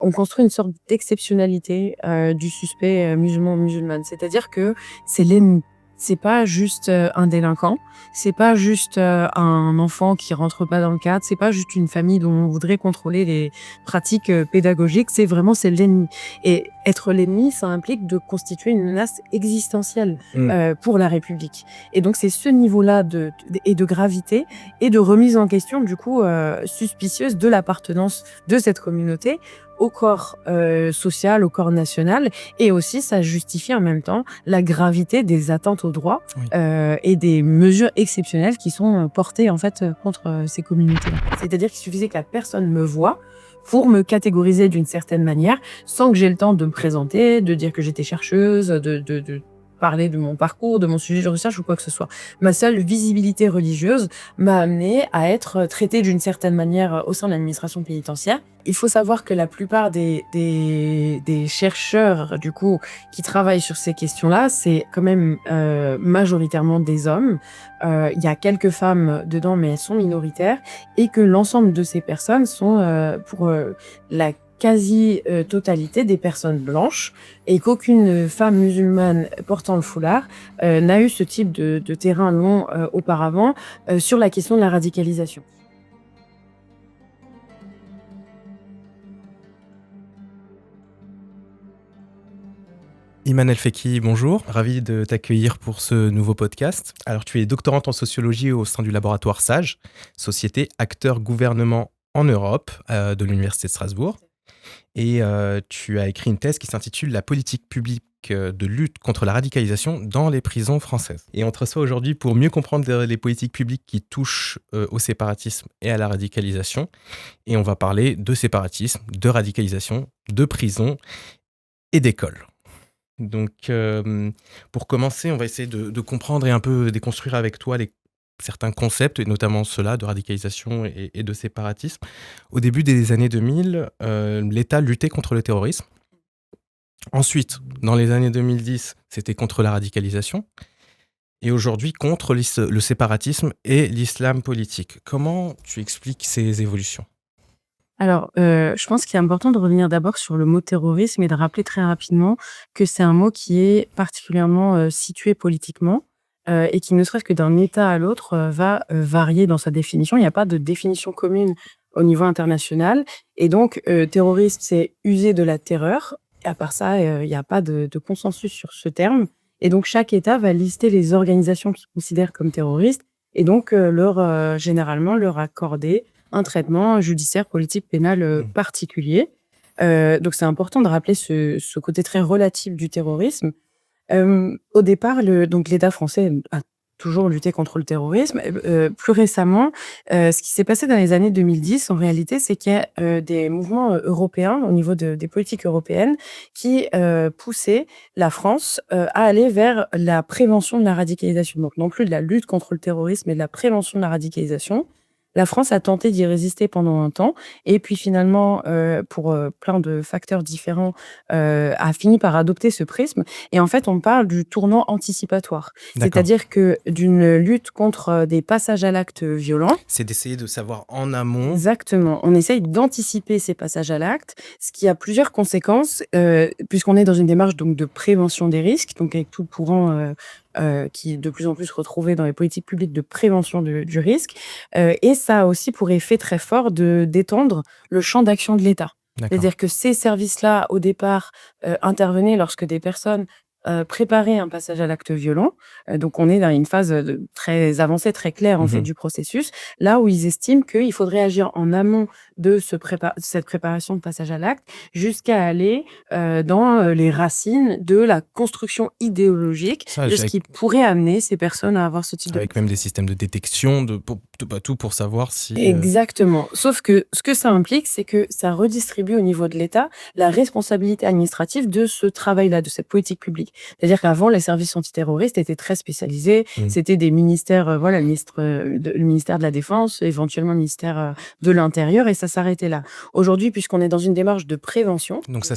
on construit une sorte d'exceptionnalité du suspect musulman ou musulmane. C'est-à-dire que c'est l'ennemi. C'est pas juste un délinquant, c'est pas juste un enfant qui rentre pas dans le cadre, c'est pas juste une famille dont on voudrait contrôler les pratiques pédagogiques, c'est l'ennemi. Et être l'ennemi, ça implique de constituer une menace existentielle pour la République. Et donc c'est ce niveau-là et de gravité et de remise en question du coup suspicieuse de l'appartenance de cette communauté au corps social, au corps national, et aussi ça justifie en même temps la gravité des atteintes aux droits et des mesures exceptionnelles qui sont portées en fait contre ces communautés-là. C'est-à-dire qu'il suffisait que la personne me voie pour me catégoriser d'une certaine manière, sans que j'ai le temps de me présenter, de dire que j'étais chercheuse, de parler de mon parcours, de mon sujet de recherche ou quoi que ce soit. Ma seule visibilité religieuse m'a amenée à être traitée d'une certaine manière au sein de l'administration pénitentiaire. Il faut savoir que la plupart des chercheurs, du coup, qui travaillent sur ces questions-là, c'est quand même majoritairement des hommes. Il y a quelques femmes dedans, mais elles sont minoritaires. Et que l'ensemble de ces personnes sont, pour la quasi-totalité des personnes blanches, et qu'aucune femme musulmane portant le foulard n'a eu ce type de terrain long auparavant sur la question de la radicalisation. Iman El Fekhi, bonjour. Ravi de t'accueillir pour ce nouveau podcast. Alors, tu es doctorante en sociologie au sein du laboratoire SAGE, Société Acteurs Gouvernement en Europe, de l'Université de Strasbourg. Et tu as écrit une thèse qui s'intitule « La politique publique de lutte contre la radicalisation dans les prisons françaises ». Et on te reçoit aujourd'hui pour mieux comprendre les politiques publiques qui touchent au séparatisme et à la radicalisation. Et on va parler de séparatisme, de radicalisation, de prison et d'école. Donc, pour commencer, on va essayer de comprendre et un peu déconstruire avec toi certains concepts, et notamment ceux-là de radicalisation et de séparatisme. Au début des années 2000, l'État luttait contre le terrorisme. Ensuite, dans les années 2010, c'était contre la radicalisation. Et aujourd'hui, contre le séparatisme et l'islam politique. Comment tu expliques ces évolutions ? Alors, je pense qu'il est important de revenir d'abord sur le mot terrorisme et de rappeler très rapidement que c'est un mot qui est particulièrement situé politiquement et qui, ne serait-ce que d'un État à l'autre, va varier dans sa définition. Il n'y a pas de définition commune au niveau international. Et donc, terroriste, c'est user de la terreur. Et à part ça, il n'y a pas de consensus sur ce terme. Et donc, chaque État va lister les organisations qu'il considère comme terroristes et donc généralement leur accorder un traitement judiciaire, politique, pénal particulier. Donc, c'est important de rappeler ce côté très relatif du terrorisme. Au départ, donc l'État français a toujours lutté contre le terrorisme. Plus récemment, ce qui s'est passé dans les années 2010, en réalité, c'est qu'il y a des mouvements européens, au niveau des politiques européennes, qui poussaient la France à aller vers la prévention de la radicalisation. Donc, non plus de la lutte contre le terrorisme, mais de la prévention de la radicalisation. La France a tenté d'y résister pendant un temps et puis finalement, pour plein de facteurs différents, a fini par adopter ce prisme. Et en fait, on parle du tournant anticipatoire. D'accord. C'est-à-dire que d'une lutte contre des passages à l'acte violents. C'est d'essayer de savoir en amont. Exactement. On essaye d'anticiper ces passages à l'acte, ce qui a plusieurs conséquences, puisqu'on est dans une démarche donc de prévention des risques, donc avec tout le courant qui est de plus en plus retrouvé dans les politiques publiques de prévention du risque. Et ça a aussi pour effet très fort d'étendre le champ d'action de l'État. D'accord. C'est-à-dire que ces services-là, au départ, intervenaient lorsque des personnes préparaient un passage à l'acte violent. Donc, on est dans une phase très avancée, très claire, en fait, du processus. Là où ils estiment qu'il faudrait agir en amont de cette préparation de passage à l'acte jusqu'à aller dans les racines de la construction idéologique de ce qui pourrait amener ces personnes à avoir ce type avec même des systèmes de détection, tout pour savoir si... Exactement. Sauf que ce que ça implique, c'est que ça redistribue au niveau de l'État la responsabilité administrative de ce travail-là, de cette politique publique. C'est-à-dire qu'avant, les services antiterroristes étaient très spécialisés. C'était des ministères, le ministère de la Défense, éventuellement le ministère de l'Intérieur, et ça s'arrêtait là. Aujourd'hui, puisqu'on est dans une démarche de prévention... Donc ça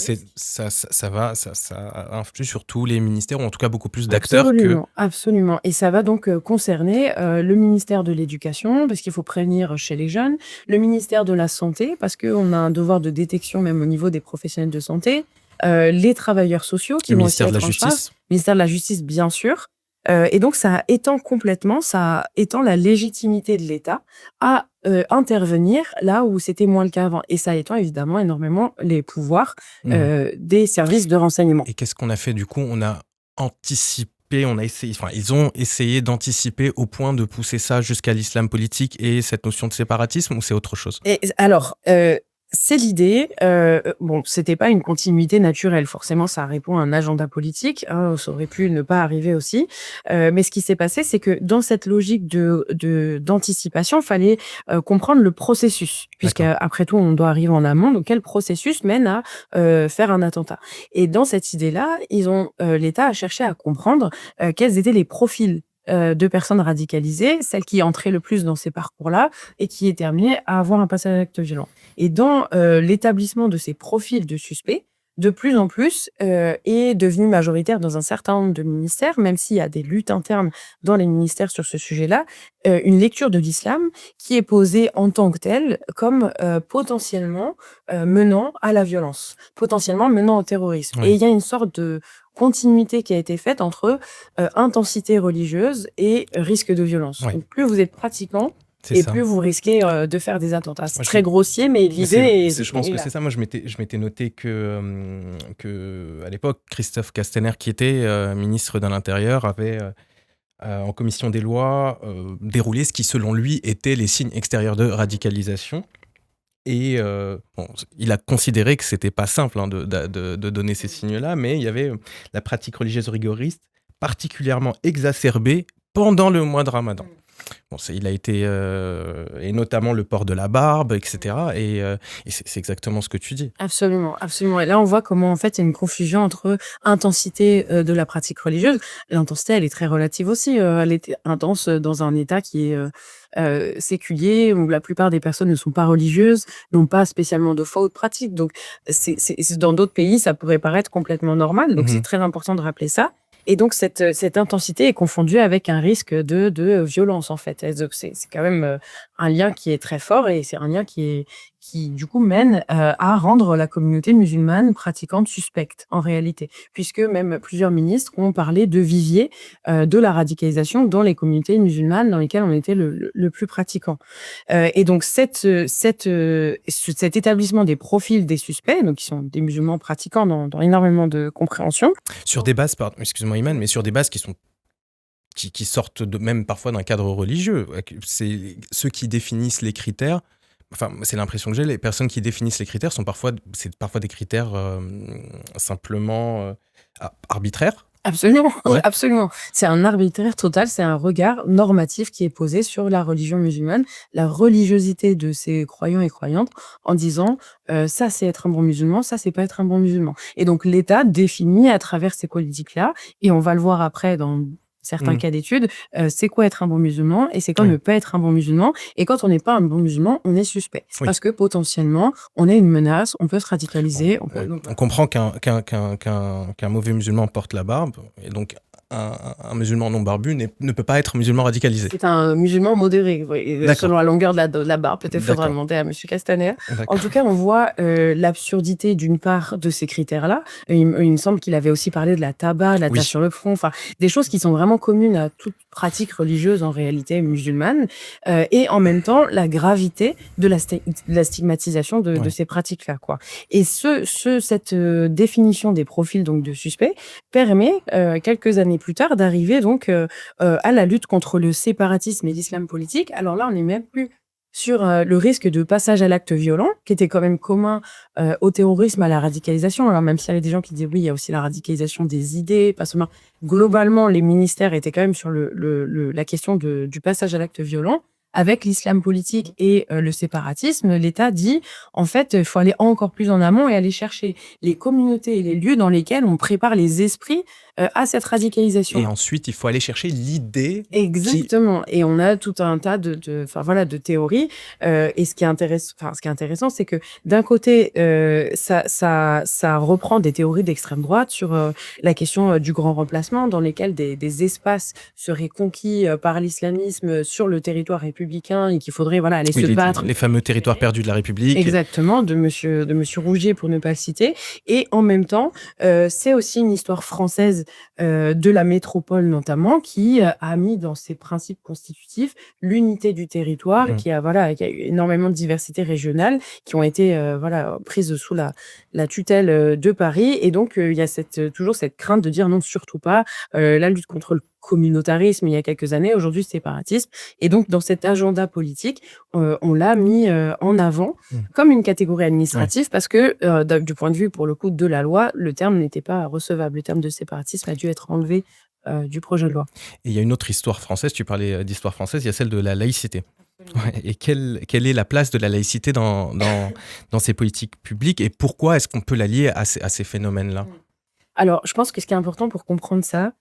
influe sur tous les ministères, ou en tout cas beaucoup plus d'acteurs Absolument. Et ça va donc concerner le ministère de l'Éducation, l'éducation, parce qu'il faut prévenir chez les jeunes, le ministère de la Santé, parce qu'on a un devoir de détection même au niveau des professionnels de santé, les travailleurs sociaux qui Le vont aussi ministère de la être en charge, Justice. ministère de la Justice, bien sûr. Et donc, ça étend la légitimité de l'État à intervenir là où c'était moins le cas avant. Et ça étend évidemment énormément les pouvoirs Mmh. des services de renseignement. Et qu'est-ce qu'on a fait du coup? On a anticipé, on a essayé, enfin, ils ont essayé d'anticiper au point de pousser ça jusqu'à l'islam politique et cette notion de séparatisme, ou c'est autre chose? Et alors, c'est l'idée. Bon, c'était pas une continuité naturelle. Forcément, ça répond à un agenda politique, hein, ça aurait pu ne pas arriver aussi. Mais ce qui s'est passé, c'est que dans cette logique d'anticipation, fallait comprendre le processus, D'accord. puisqu'après tout, on doit arriver en amont. Donc, quel processus mène à faire un attentat? Et dans cette idée-là, l'État a cherché à comprendre quels étaient les profils de personnes radicalisées, celles qui entraient le plus dans ces parcours-là et qui étaient amenées à avoir un passage à l'acte violent. Et dans l'établissement de ces profils de suspects, de plus en plus est devenu majoritaire dans un certain nombre de ministères, même s'il y a des luttes internes dans les ministères sur ce sujet-là, une lecture de l'islam qui est posée en tant que telle comme potentiellement menant à la violence, potentiellement menant au terrorisme. Et Oui, il y a une sorte de continuité qui a été faite entre intensité religieuse et risque de violence. ouais, Donc, plus vous êtes pratiquant, c'est et ça. plus vous risquez de faire des attentats. C'est Moi, très grossier, mais mais c'est, l'idée je pense est que là. c'est ça. Moi, je m'étais noté que à l'époque, Christophe Castaner, qui était ministre de l'Intérieur, avait en commission des lois déroulé ce qui, selon lui, étaient les signes extérieurs de radicalisation. Et bon, il a considéré que c'était pas simple, hein, de donner ces signes-là, mais il y avait la pratique religieuse rigoriste particulièrement exacerbée pendant le mois de Ramadan. Bon, il a été, et notamment le port de la barbe, etc. Et c'est exactement ce que tu dis. Absolument, absolument. Et là, on voit comment, en fait, il y a une confusion entre intensité de la pratique religieuse. L'intensité, elle est très relative aussi. Elle est intense dans un État qui est séculier, où la plupart des personnes ne sont pas religieuses, n'ont pas spécialement de foi ou de pratique. Donc, dans d'autres pays, ça pourrait paraître complètement normal. Donc, c'est Mhm. très important de rappeler ça. Et donc, cette intensité est confondue avec un risque de violence, en fait. Et donc, c'est quand même un lien qui est très fort et c'est un lien qui du coup, mène à rendre la communauté musulmane pratiquante suspecte, en réalité. Puisque même plusieurs ministres ont parlé de vivier de la radicalisation dans les communautés musulmanes dans lesquelles on était le plus pratiquant. Et donc, cet établissement des profils des suspects, donc qui sont des musulmans pratiquants dans énormément de compréhension. Sur des bases, pardon, excuse-moi Iman, mais sur des bases qui sortent même parfois d'un cadre religieux. C'est ceux qui définissent les critères. Enfin, c'est l'impression que j'ai. Les personnes qui définissent les critères c'est parfois des critères simplement arbitraires. Absolument, Ouais. absolument. C'est un arbitraire total, c'est un regard normatif qui est posé sur la religion musulmane, la religiosité de ces croyants et croyantes, en disant ça c'est être un bon musulman, ça c'est pas être un bon musulman. Et donc l'État définit à travers ces politiques-là, et on va le voir après dans certains Mhm. cas d'études, c'est quoi être un bon musulman et c'est quoi Oui. ne pas être un bon musulman. Et quand on n'est pas un bon musulman, on est suspect. C'est Oui. parce que potentiellement, on est une menace, on peut se radicaliser. On comprend qu'un mauvais musulman porte la barbe, et donc un musulman non barbu ne peut pas être musulman radicalisé. C'est un musulman modéré, oui, D'accord. selon la longueur de la barbe. Peut-être faudra D'accord. demander à Monsieur Castaner. En D'accord. tout cas, on voit l'absurdité d'une part de ces critères-là. Il me semble qu'il avait aussi parlé de la tabac, de la Oui. tache sur le front, enfin des choses qui sont vraiment communes à toute pratique religieuse en réalité musulmane. Et en même temps, la gravité de la stigmatisation de Ouais. ces pratiques-là, quoi. Et cette définition des profils donc de suspects permet quelques années plus tard d'arriver donc à la lutte contre le séparatisme et l'islam politique. Alors là, on n'est même plus sur le risque de passage à l'acte violent, qui était quand même commun au terrorisme, à la radicalisation. Alors même s'il y avait des gens qui disaient oui, il y a aussi la radicalisation des idées, pas seulement. Globalement, les ministères étaient quand même sur la question du passage à l'acte violent. Avec l'islam politique et le séparatisme, l'État dit, en fait, il faut aller encore plus en amont et aller chercher les communautés et les lieux dans lesquels on prépare les esprits à cette radicalisation. Et ensuite, il faut aller chercher l'idée. Exactement. Et on a tout un tas de théories. Et ce qui est intéressant, c'est que d'un côté, ça reprend des théories d'extrême droite sur la question du grand remplacement, dans lesquelles des espaces seraient conquis par l'islamisme sur le territoire républicain. républicains et qu'il faudrait aller Oui, se battre. les fameux territoires perdus de la République. Exactement, de monsieur Rougier, pour ne pas le citer. Et en même temps, c'est aussi une histoire française, de la métropole notamment, qui, a mis dans ses principes constitutifs l'unité du territoire, Mmh. qui a eu énormément de diversité régionale, qui ont été, prises sous la tutelle, de Paris. Et donc, il y a toujours cette crainte de dire: «Non, surtout pas, la lutte contre le communautarisme il y a quelques années, aujourd'hui, séparatisme». Et donc dans cet agenda politique, on l'a mis, en avant Mmh. comme une catégorie Ouais. administrative parce que, du point de vue, pour le coup, de la loi, le terme n'était pas recevable. Le terme de séparatisme a dû être enlevé, du projet de loi. Et il y a une autre histoire française, tu parlais d'histoire française, il y a celle de la laïcité. Ouais, et quelle est la place de la laïcité dans ces politiques publiques et pourquoi est-ce qu'on peut la lier à ces phénomènes-là? Alors, je pense que ce qui est important pour comprendre ça,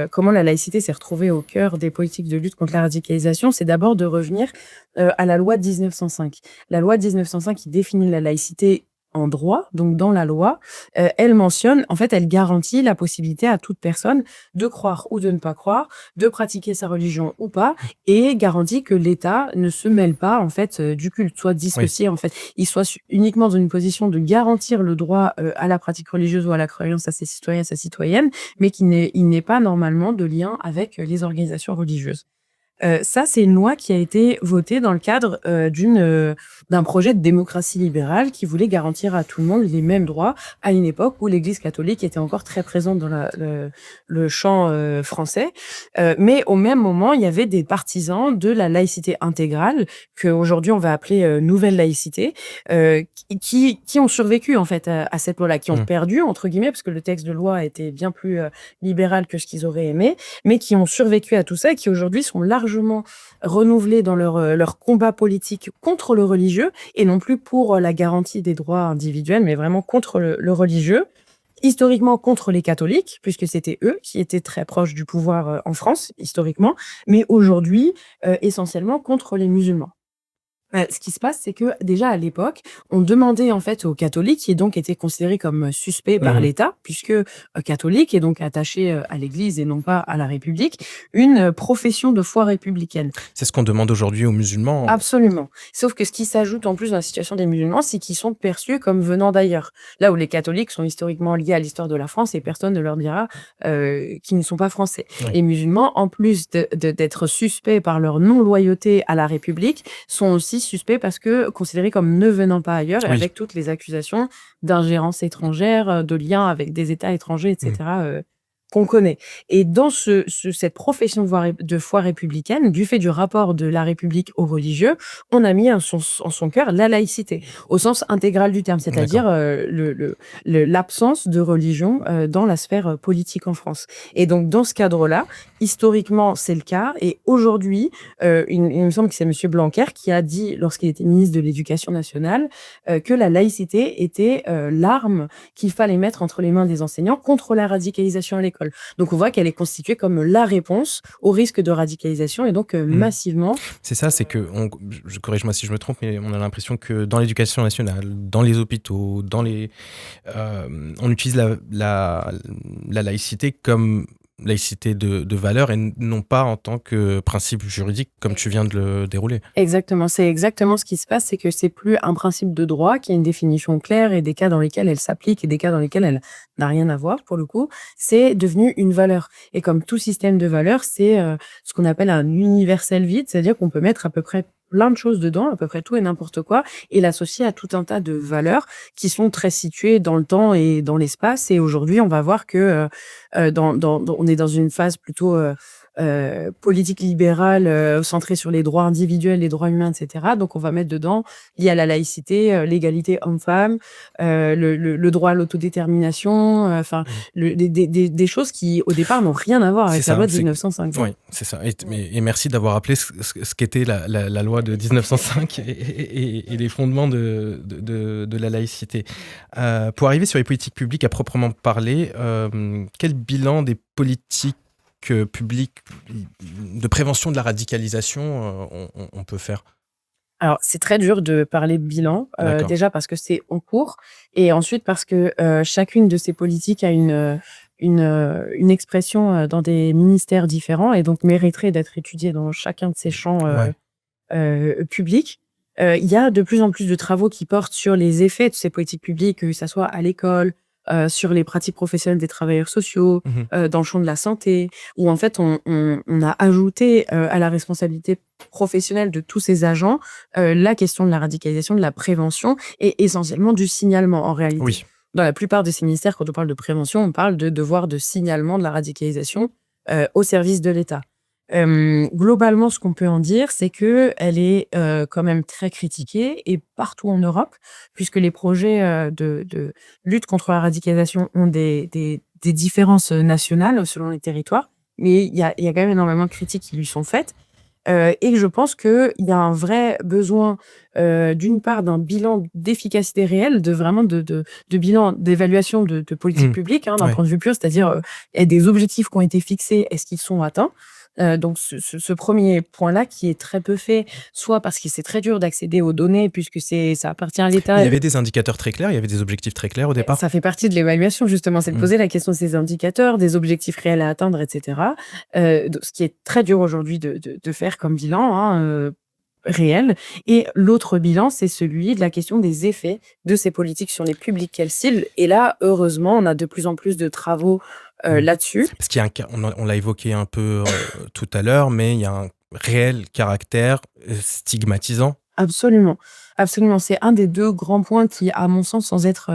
comment la laïcité s'est retrouvée au cœur des politiques de lutte contre la radicalisation, c'est d'abord de revenir, à la loi de 1905. La loi de 1905 qui définit la laïcité en droit, donc dans la loi, elle mentionne, en fait, elle garantit la possibilité à toute personne de croire ou de ne pas croire, de pratiquer sa religion ou pas, et garantit que l'État ne se mêle pas, en fait, du culte, soit Oui. dissocié, en fait. Il soit uniquement dans une position de garantir le droit, à la pratique religieuse ou à la croyance à ses citoyens, à sa citoyenne, mais il n'est pas normalement de lien avec les organisations religieuses. Ça, c'est une loi qui a été votée dans le cadre, d'un projet de démocratie libérale qui voulait garantir à tout le monde les mêmes droits à une époque où l'Église catholique était encore très présente dans le champ, français. Mais au même moment, il y avait des partisans de la laïcité intégrale qu'aujourd'hui on va appeler, nouvelle laïcité, qui ont survécu en fait à cette loi-là, qui ont Mmh. «perdu» entre guillemets, parce que le texte de loi était bien plus, libéral que ce qu'ils auraient aimé, mais qui ont survécu à tout ça et qui aujourd'hui sont largement renouvelés dans leur combat politique contre le religieux et non plus pour la garantie des droits individuels, mais vraiment contre le religieux. Historiquement contre les catholiques, puisque c'était eux qui étaient très proches du pouvoir, en France, historiquement, mais aujourd'hui, essentiellement contre les musulmans. Ce qui se passe, c'est que déjà à l'époque, on demandait en fait aux catholiques, qui donc étaient considérés comme suspects par Mmh. l'État, puisque catholique et donc attaché à l'Église et non pas à la République, une profession de foi républicaine. C'est ce qu'on demande aujourd'hui aux musulmans. Absolument. Sauf que ce qui s'ajoute en plus dans la situation des musulmans, c'est qu'ils sont perçus comme venant d'ailleurs. Là où les catholiques sont historiquement liés à l'histoire de la France et personne ne leur dira qu'ils ne sont pas français. Oui. Les musulmans, en plus d'être suspects par leur non-loyauté à la République, sont aussi suspects parce que considérés comme ne venant pas ailleurs et Oui. avec toutes les accusations d'ingérence étrangère, de lien avec des États étrangers, etc. Qu'on connaît. Et dans cette profession de foi républicaine, du fait du rapport de la République aux religieux, on a mis en son cœur la laïcité, au sens intégral du terme, c'est-à-dire l'absence de religion dans la sphère politique en France. Et donc, dans ce cadre-là, historiquement, c'est le cas. Et aujourd'hui, il me semble que c'est M. Blanquer qui a dit, lorsqu'il était ministre de l'Éducation nationale, que la laïcité était l'arme qu'il fallait mettre entre les mains des enseignants contre la radicalisation à l'école. Donc, on voit qu'elle est constituée comme la réponse au risque de radicalisation et donc massivement. C'est ça, c'est que, corrige-moi si je me trompe, mais on a l'impression que dans l'éducation nationale, dans les hôpitaux, on utilise la laïcité comme laïcité de valeur et non pas en tant que principe juridique comme tu viens de le dérouler. Exactement, c'est exactement ce qui se passe, c'est que c'est plus un principe de droit qui a une définition claire et des cas dans lesquels elle s'applique et des cas dans lesquels elle n'a rien à voir pour le coup, c'est devenu une valeur. Et comme tout système de valeurs, c'est ce qu'on appelle un universel vide, c'est-à-dire qu'on peut mettre à peu près plein de choses dedans, à peu près tout et n'importe quoi, et l'associer à tout un tas de valeurs qui sont très situées dans le temps et dans l'espace. Et aujourd'hui, on va voir que on est dans une phase plutôt politique libérale centrée sur les droits individuels, les droits humains, etc. Donc, on va mettre dedans, lié à la laïcité, l'égalité homme-femme, le droit à l'autodétermination, des choses qui, au départ, n'ont rien à voir avec la loi de 1905. Oui, c'est ça. Et merci d'avoir rappelé ce qu'était la loi de 1905 et les fondements de la laïcité. Pour arriver sur les politiques publiques à proprement parler, quel bilan des politiques publiques de prévention de la radicalisation on peut faire? Alors, c'est très dur de parler de bilan, déjà parce que c'est en cours et ensuite parce que chacune de ces politiques a une expression dans des ministères différents et donc mériterait d'être étudiée dans chacun de ces champs publiques. Il y a de plus en plus de travaux qui portent sur les effets de ces politiques publiques, que ça soit à l'école, sur les pratiques professionnelles des travailleurs sociaux, Mmh. dans le champ de la santé, où en fait on a ajouté à la responsabilité professionnelle de tous ces agents la question de la radicalisation, de la prévention et essentiellement du signalement en réalité. Oui. Dans la plupart de ces ministères, quand on parle de prévention, on parle de devoir de signalement de la radicalisation au service de l'État. Globalement, ce qu'on peut en dire, c'est que elle est quand même très critiquée et partout en Europe, puisque les projets de lutte contre la radicalisation ont des différences nationales selon les territoires, mais il y a quand même énormément de critiques qui lui sont faites. Et je pense qu'il y a un vrai besoin, d'une part, d'un bilan d'efficacité réelle, de vraiment de bilan d'évaluation de politique Mmh. publique, hein, d'un Ouais. point de vue pur, c'est-à-dire, et des objectifs qui ont été fixés, est-ce qu'ils sont atteints? Donc ce 1er point-là qui est très peu fait, soit parce que c'est très dur d'accéder aux données puisque ça appartient à Il l'État. y avait des indicateurs très clairs, il y avait des objectifs très clairs au départ? Ça fait partie de l'évaluation justement, c'est de Mmh. poser la question de ces indicateurs, des objectifs réels à atteindre et cetera. Donc ce qui est très dur aujourd'hui de faire comme bilan, hein, réel. Et l'autre bilan, c'est celui de la question des effets de ces politiques sur les publics qu'elles ciblent. Et là, heureusement, on a de plus en plus de travaux Mmh. là-dessus. Parce qu'il y a on l'a évoqué un peu, tout à l'heure, mais il y a un réel caractère, stigmatisant. Absolument, absolument. C'est un des 2 grands points qui, à mon sens, sans être,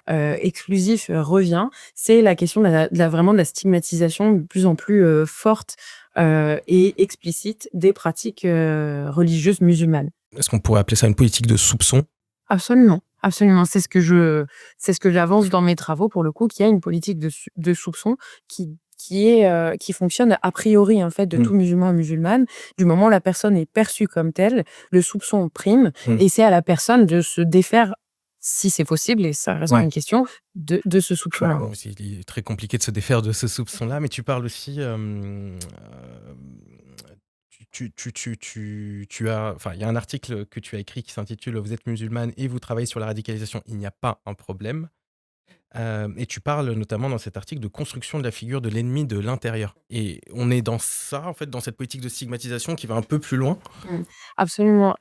exclusif, revient. C'est la question vraiment de la stigmatisation de plus en plus, forte, et explicite des pratiques, religieuses musulmanes. Est-ce qu'on pourrait appeler ça une politique de soupçon? Absolument, absolument. C'est ce que j'avance dans mes travaux pour le coup, qu'il y a une politique de soupçon qui fonctionne a priori, en fait, de Mmh. tout musulman et musulmane. Du moment où la personne est perçue comme telle, le soupçon prime Mmh. et c'est à la personne de se défaire, si c'est possible et ça reste Ouais. une question, de ce Bah, soupçon-là. bon, il est très compliqué de se défaire de ce soupçon-là, mais tu parles aussi, tu as enfin, il y a un article que tu as écrit qui s'intitule «Vous êtes musulmane et vous travaillez sur la radicalisation, il n'y a pas un problème». Et tu parles notamment dans cet article de construction de la figure de l'ennemi de l'intérieur et on est dans ça, en fait, dans cette politique de stigmatisation qui va un peu plus loin? Mmh. Absolument,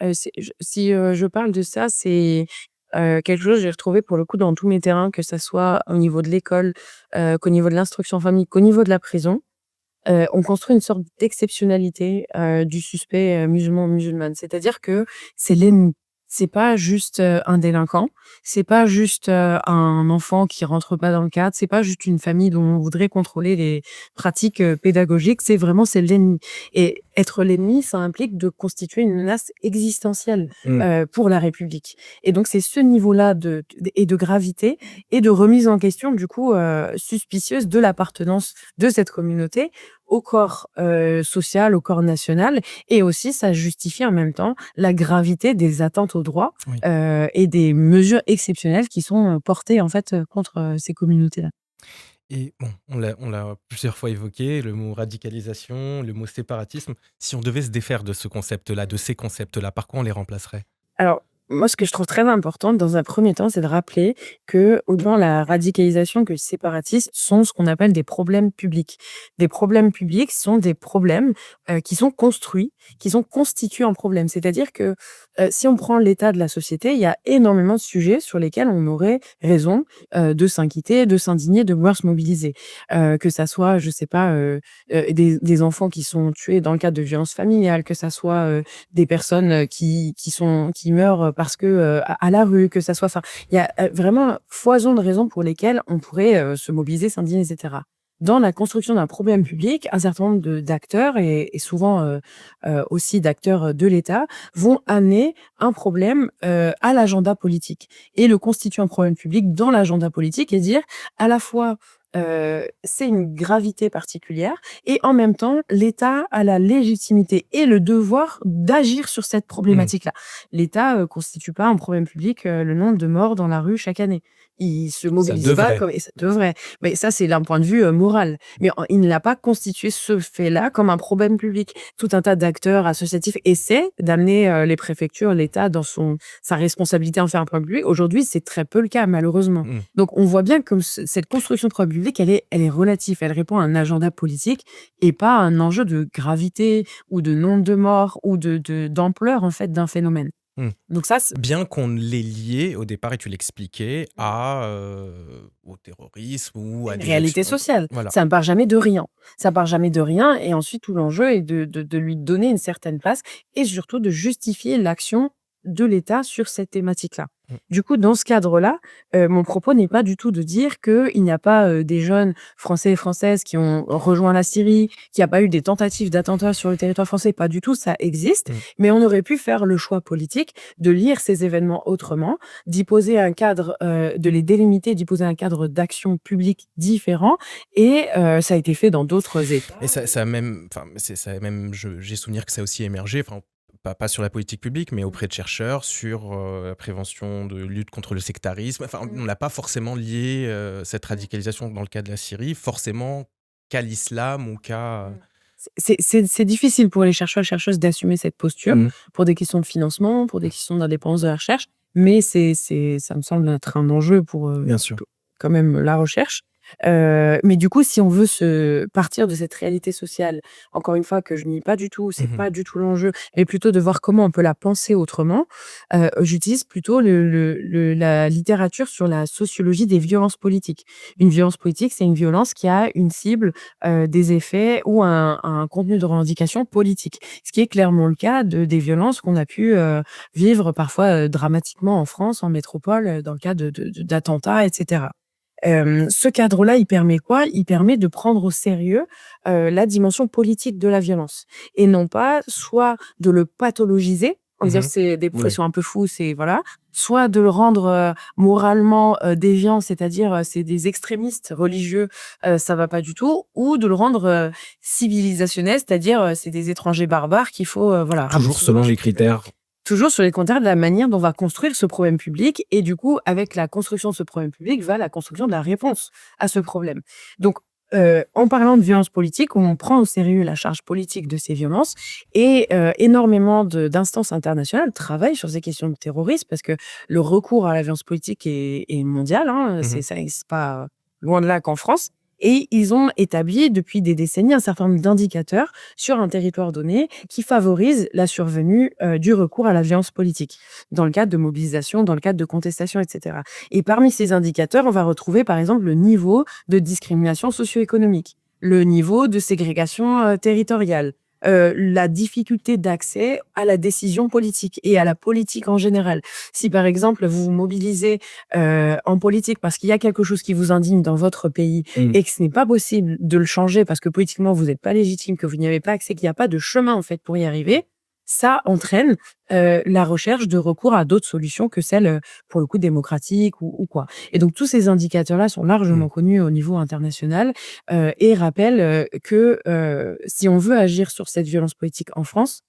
si je parle de ça, c'est, quelque chose que j'ai retrouvé pour le coup dans tous mes terrains, que ça soit au niveau de l'école, qu'au niveau de l'instruction en famille, qu'au niveau de la prison. On construit une sorte d'exceptionnalité, du suspect, musulman ou musulmane. C'est-à-dire que c'est l'ennemi. C'est pas juste, un délinquant, c'est pas juste, un enfant qui rentre pas dans le cadre, c'est pas juste une famille dont on voudrait contrôler les pratiques, pédagogiques, c'est l'ennemi et être l'ennemi, ça implique de constituer une menace existentielle, Mmh. pour la République et donc c'est ce niveau-là de gravité et de remise en question du coup, suspicieuse de l'appartenance de cette communauté au corps, social, au corps national et aussi ça justifie en même temps la gravité des atteintes aux droits, Oui. et des mesures exceptionnelles qui sont, portées en fait, contre, ces communautés-là. Et bon, on l'a plusieurs fois évoqué, le mot radicalisation, le mot séparatisme. Si on devait se défaire de ce concept-là, de ces concepts-là, par quoi on les remplacerait? Alors, moi, ce que je trouve très important dans un premier temps, c'est de rappeler que, au-delà de la radicalisation, que le séparatisme sont ce qu'on appelle des problèmes publics. Des problèmes publics sont des problèmes qui sont construits, qui sont constitués en problèmes. C'est-à-dire que si on prend l'état de la société, il y a énormément de sujets sur lesquels on aurait raison de s'inquiéter, de s'indigner, de vouloir se mobiliser. Que ça soit, je sais pas, des enfants qui sont tués dans le cadre de violences familiales, que ça soit des personnes qui meurent parce que à la rue, que ça soit, enfin, il y a vraiment foison de raisons pour lesquelles on pourrait se mobiliser, s'indigner, etc. Dans la construction d'un problème public, un certain nombre d'acteurs et souvent aussi d'acteurs de l'État vont amener un problème à l'agenda politique et le constituer un problème public dans l'agenda politique et dire à la fois c'est une gravité particulière et en même temps, l'État a la légitimité et le devoir d'agir sur cette Mmh. problématique-là. L'État, constitue pas un problème public, le nombre de morts dans la rue chaque année. il se Ça mobilise pas devrait. comme et ça devrait. Mais ça, c'est d'un point de vue, moral. Mais il n'a pas constitué ce fait-là comme un problème public. Tout un tas d'acteurs associatifs essaient d'amener, les préfectures, l'État dans sa responsabilité en faire un problème public. Aujourd'hui, c'est très peu le cas, malheureusement. Mmh. Donc on voit bien que cette construction de problème public, elle est relative. Elle répond à un agenda politique et pas à un enjeu de gravité ou de nombre de morts ou d'ampleur, en fait, d'un phénomène. Mmh. Donc ça, c'est Bien qu'on l'ait lié au départ et tu l'expliquais au terrorisme ou à une des réalité actions sociale. voilà. Ça ne part jamais de rien. Ça part jamais de rien et ensuite tout l'enjeu est de lui donner une certaine place et surtout de justifier l'action de l'État sur cette thématique-là. Mmh. Du coup, dans ce cadre-là, mon propos n'est pas du tout de dire qu'il n'y a pas, des jeunes Français et Françaises qui ont rejoint la Syrie, qu'il n'y a pas eu des tentatives d'attentats sur le territoire français, pas du tout, ça existe. Mmh. Mais on aurait pu faire le choix politique de lire ces événements autrement, d'y poser un cadre, de les délimiter, d'y poser un cadre d'action publique différent et ça a été fait dans d'autres États. Et ça a même enfin, ça a même j'ai souvenir que ça a aussi émergé, enfin, pas sur la politique publique, mais auprès de chercheurs sur, la prévention de lutte contre le sectarisme. Enfin, on n'a pas forcément lié, cette radicalisation dans le cas de la Syrie, forcément qu'à l'islam ou qu'à C'est difficile pour les chercheurs et chercheuses d'assumer cette posture, Mmh. pour des questions de financement, pour des questions d'indépendance de la recherche, mais ça me semble être un enjeu pour, Bien sûr. quand même la recherche. Mais du coup, si on veut se partir de cette réalité sociale, encore une fois que je nie pas du tout, c'est Mmh. pas du tout l'enjeu, mais plutôt de voir comment on peut la penser autrement, j'utilise plutôt la littérature sur la sociologie des violences politiques. Une violence politique, c'est une violence qui a une cible, des effets ou un contenu de revendication politique. Ce qui est clairement le cas des violences qu'on a pu, vivre parfois, dramatiquement en France, en métropole, dans le cas d'attentats et cetera. Ce cadre-là, il permet quoi? Il permet de prendre au sérieux, la dimension politique de la violence et non pas soit de le pathologiser en disant: Mmh. «C'est des Ouais. professions un peu fous, c'est voilà», soit de le rendre, moralement, déviant, c'est-à-dire, c'est des extrémistes religieux, ça va pas du tout ou de le rendre, civilisationnel, c'est-à-dire, c'est des étrangers barbares qu'il faut, voilà, Toujours rapatrier. selon les critères. Toujours sur les critères de la manière dont on va construire ce problème public et du coup, avec la construction de ce problème public, va la construction de la réponse à ce problème. Donc, en parlant de violence politique, on prend au sérieux la charge politique de ces violences et énormément d'instances internationales travaillent sur ces questions de terrorisme parce que le recours à la violence politique est mondial, hein, Mmh. ça n'existe pas loin de là qu'en France et ils ont établi depuis des décennies un certain nombre d'indicateurs sur un territoire donné qui favorise la survenue, du recours à la violence politique, dans le cadre de mobilisation, dans le cadre de contestation et cetera et parmi ces indicateurs, on va retrouver par exemple le niveau de discrimination socio-économique, le niveau de ségrégation, territoriale, la difficulté d'accès à la décision politique et à la politique en général. Si par exemple vous vous mobilisez, en politique parce qu'il y a quelque chose qui vous indigne dans votre pays Mmh. et que ce n'est pas possible de le changer parce que politiquement vous n'êtes pas légitime, que vous n'y avez pas accès, qu'il n'y a pas de chemin en fait pour y arriver, ça entraîne, la recherche de recours à d'autres solutions que celles, pour le coup démocratiques ou quoi. Et donc tous ces indicateurs-là sont Mmh. largement connus au niveau international, et rappellent, que, si on veut agir sur cette violence politique en France,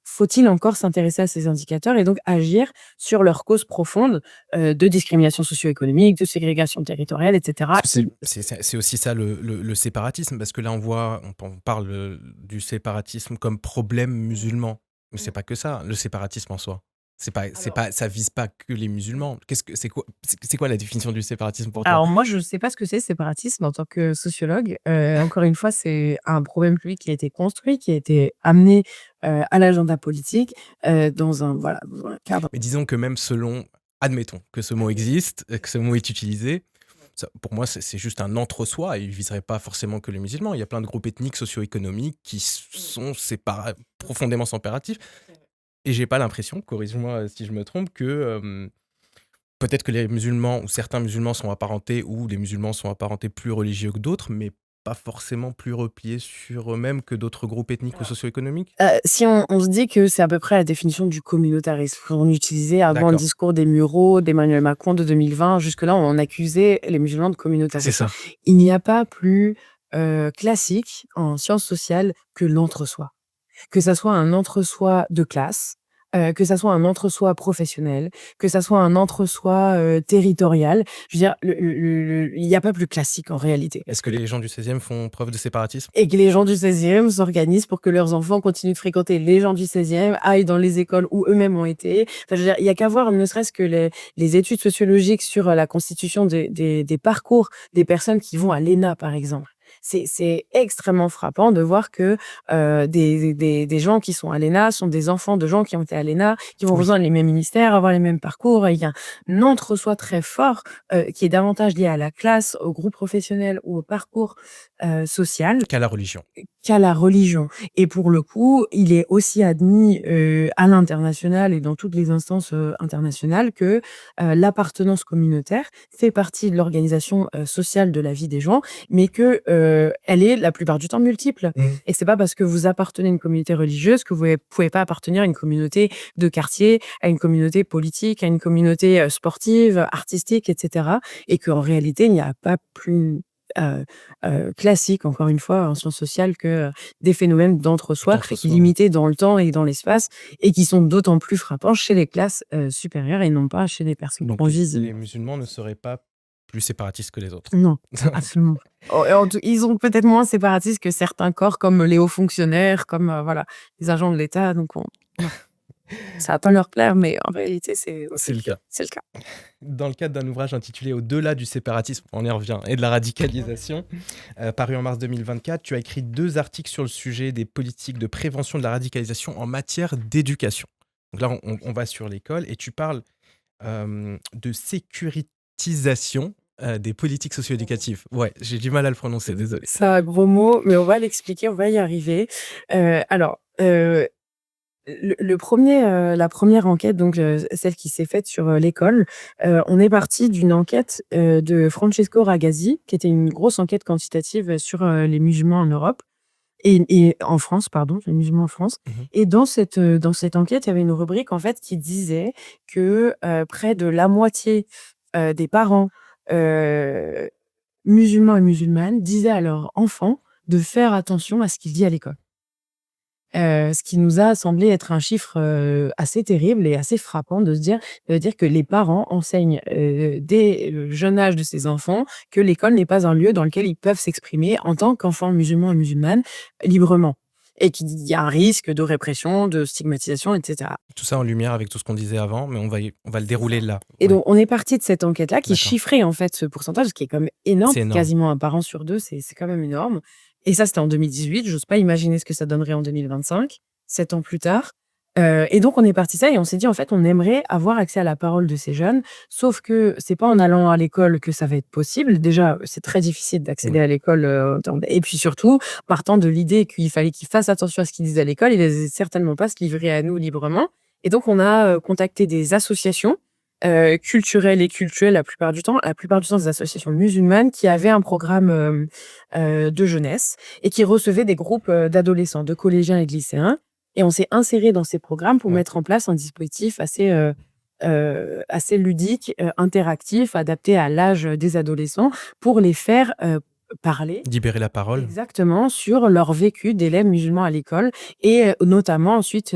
faut-il encore s'intéresser à ces indicateurs et donc agir sur leurs causes profondes, de discrimination socio-économique, de ségrégation territoriale et cetera. Parce que c'est aussi ça le séparatisme, parce que là on parle, du séparatisme comme problème musulman. Mais c'est pas que ça, le séparatisme en soi. C'est pas ça vise pas que les musulmans. Qu'est-ce que c'est quoi la définition du séparatisme pour toi? Alors moi, je ne sais pas ce que c'est le séparatisme en tant que sociologue. Encore une fois, c'est un problème public qui a été construit, qui a été amené, à l'agenda politique, dans un voilà, dans un cadre. Mais disons que même selon admettons que ce mot existe, que ce mot est utilisé, ça pour moi c'est juste un entre-soi et il viserait pas forcément que les musulmans. Il y a plein de groupes ethniques, socio-économiques qui sont profondément séparatifs. Et j'ai pas l'impression, corrige-moi si je me trompe, que peut-être que les musulmans ou certains musulmans sont apparentés ou les musulmans sont apparentés plus religieux que d'autres, mais pas forcément plus repliés sur eux-mêmes que d'autres groupes ethniques ou socio-économiques? Si on se dit que c'est à peu près la définition du communautarisme qu'on utilisait avant le D'accord, discours des Mureaux, d'Emmanuel Macron de 2020, jusque-là, on accusait les musulmans de c'est communautarisme. ça. Il n'y a pas plus, classique en sciences sociales que l'entre-soi. Que ça soit un entre-soi de classe, que ça soit un entre-soi professionnel, que ça soit un entre-soi, territorial. Je veux dire, il y a pas plus classique en réalité. Est-ce que les gens du 16e font preuve de séparatisme? Et que les gens du 16e s'organisent pour que leurs enfants continuent de fréquenter les gens du 16e, aillent dans les écoles où eux-mêmes ont été. Enfin, je veux dire, il y a qu'à voir ne serait-ce que les études sociologiques sur la constitution des parcours des personnes qui vont à l'ENA, par exemple. C'est extrêmement frappant de voir que des gens qui sont à l'ENA sont des enfants de gens qui ont été à l'ENA, qui vont Oui. rejoindre les mêmes ministères, avoir les mêmes parcours. Il y a un entre-soi très fort qui est davantage lié à la classe, au groupe professionnel ou au parcours social Qu'à la religion. qu'à la religion. Et pour le coup, il est aussi admis à l'international et dans toutes les instances internationales que l'appartenance communautaire fait partie de l'organisation sociale de la vie des gens, mais que elle est la plupart du temps multiple. Et c'est pas parce que vous appartenez à une communauté religieuse que vous pouvez pas appartenir à une communauté de quartier, à une communauté politique, à une communauté sportive, artistique, etc. Et qu'en réalité, il n'y a pas plus classique, encore une fois, en sciences sociales, que des phénomènes d'entre-soi D'entre-soi. limités dans le temps et dans l'espace et qui sont d'autant plus frappants chez les classes supérieures et non pas chez les personnes Donc qu'on vise. les musulmans ne seraient pas plus séparatistes que les autres. Non, absolument. Ils ont peut-être moins séparatistes que certains corps comme les hauts fonctionnaires, comme voilà, les agents de l'État. Donc, non. Ça va pas leur plaire, mais en réalité, c'est C'est le cas. c'est le cas. Dans le cadre d'un ouvrage intitulé Au-delà du séparatisme, on y revient, et de la radicalisation, paru en mars 2024, tu as écrit 2 articles sur le sujet des politiques de prévention de la radicalisation en matière d'éducation. Donc là, on va sur l'école et tu parles de sécuritisation des politiques socio-éducatives. Ouais, j'ai du mal à le prononcer, désolé. C'est un gros mot, mais on va l'expliquer, on va y arriver. Alors, la première enquête, donc celle qui s'est faite sur l'école, on est parti d'une enquête de Francesco Ragazzi, qui était une grosse enquête quantitative sur les musulmans en Europe et en France, pardon, les musulmans en France. Mhm. Et dans cette enquête, il y avait une rubrique en fait qui disait que près de la moitié des parents musulmans et musulmanes disaient à leurs enfants de faire attention à ce qu'ils disent à l'école. Ce qui nous a semblé être un chiffre assez terrible et assez frappant de se dire que les parents enseignent dès le jeune âge de ces enfants que l'école n'est pas un lieu dans lequel ils peuvent s'exprimer en tant qu'enfants musulmans et musulmanes librement et qu'il y a un risque de répression, de stigmatisation, etc. Tout ça en lumière avec tout ce qu'on disait avant, mais on va le dérouler là. Et Ouais. donc, on est parti de cette enquête-là qui D'accord. chiffrait en fait ce pourcentage, ce qui est quand même énorme, C'est énorme. quasiment un parent sur deux, c'est quand même énorme. Et ça, c'était en 2018. J'ose pas imaginer ce que ça donnerait en 2025, 7 ans plus tard. Et donc, on est parti de ça et on s'est dit, en fait, on aimerait avoir accès à la parole de ces jeunes, sauf que c'est pas en allant à l'école que ça va être possible. Déjà, c'est très difficile d'accéder Oui. à l'école. Et puis surtout, partant de l'idée qu'il fallait qu'ils fassent attention à ce qu'ils disent à l'école, ils n'allaient certainement pas se livrer à nous librement. Et donc, on a contacté des associations culturelles et cultuelles la plupart du temps des associations musulmanes qui avaient un programme de jeunesse et qui recevaient des groupes d'adolescents, de collégiens et de lycéens. Et on s'est inséré dans ces programmes pour Ouais. mettre en place un dispositif assez ludique, interactif, adapté à l'âge des adolescents pour les faire parler Libérer la parole. exactement sur leur vécu d'élèves musulmans à l'école et notamment ensuite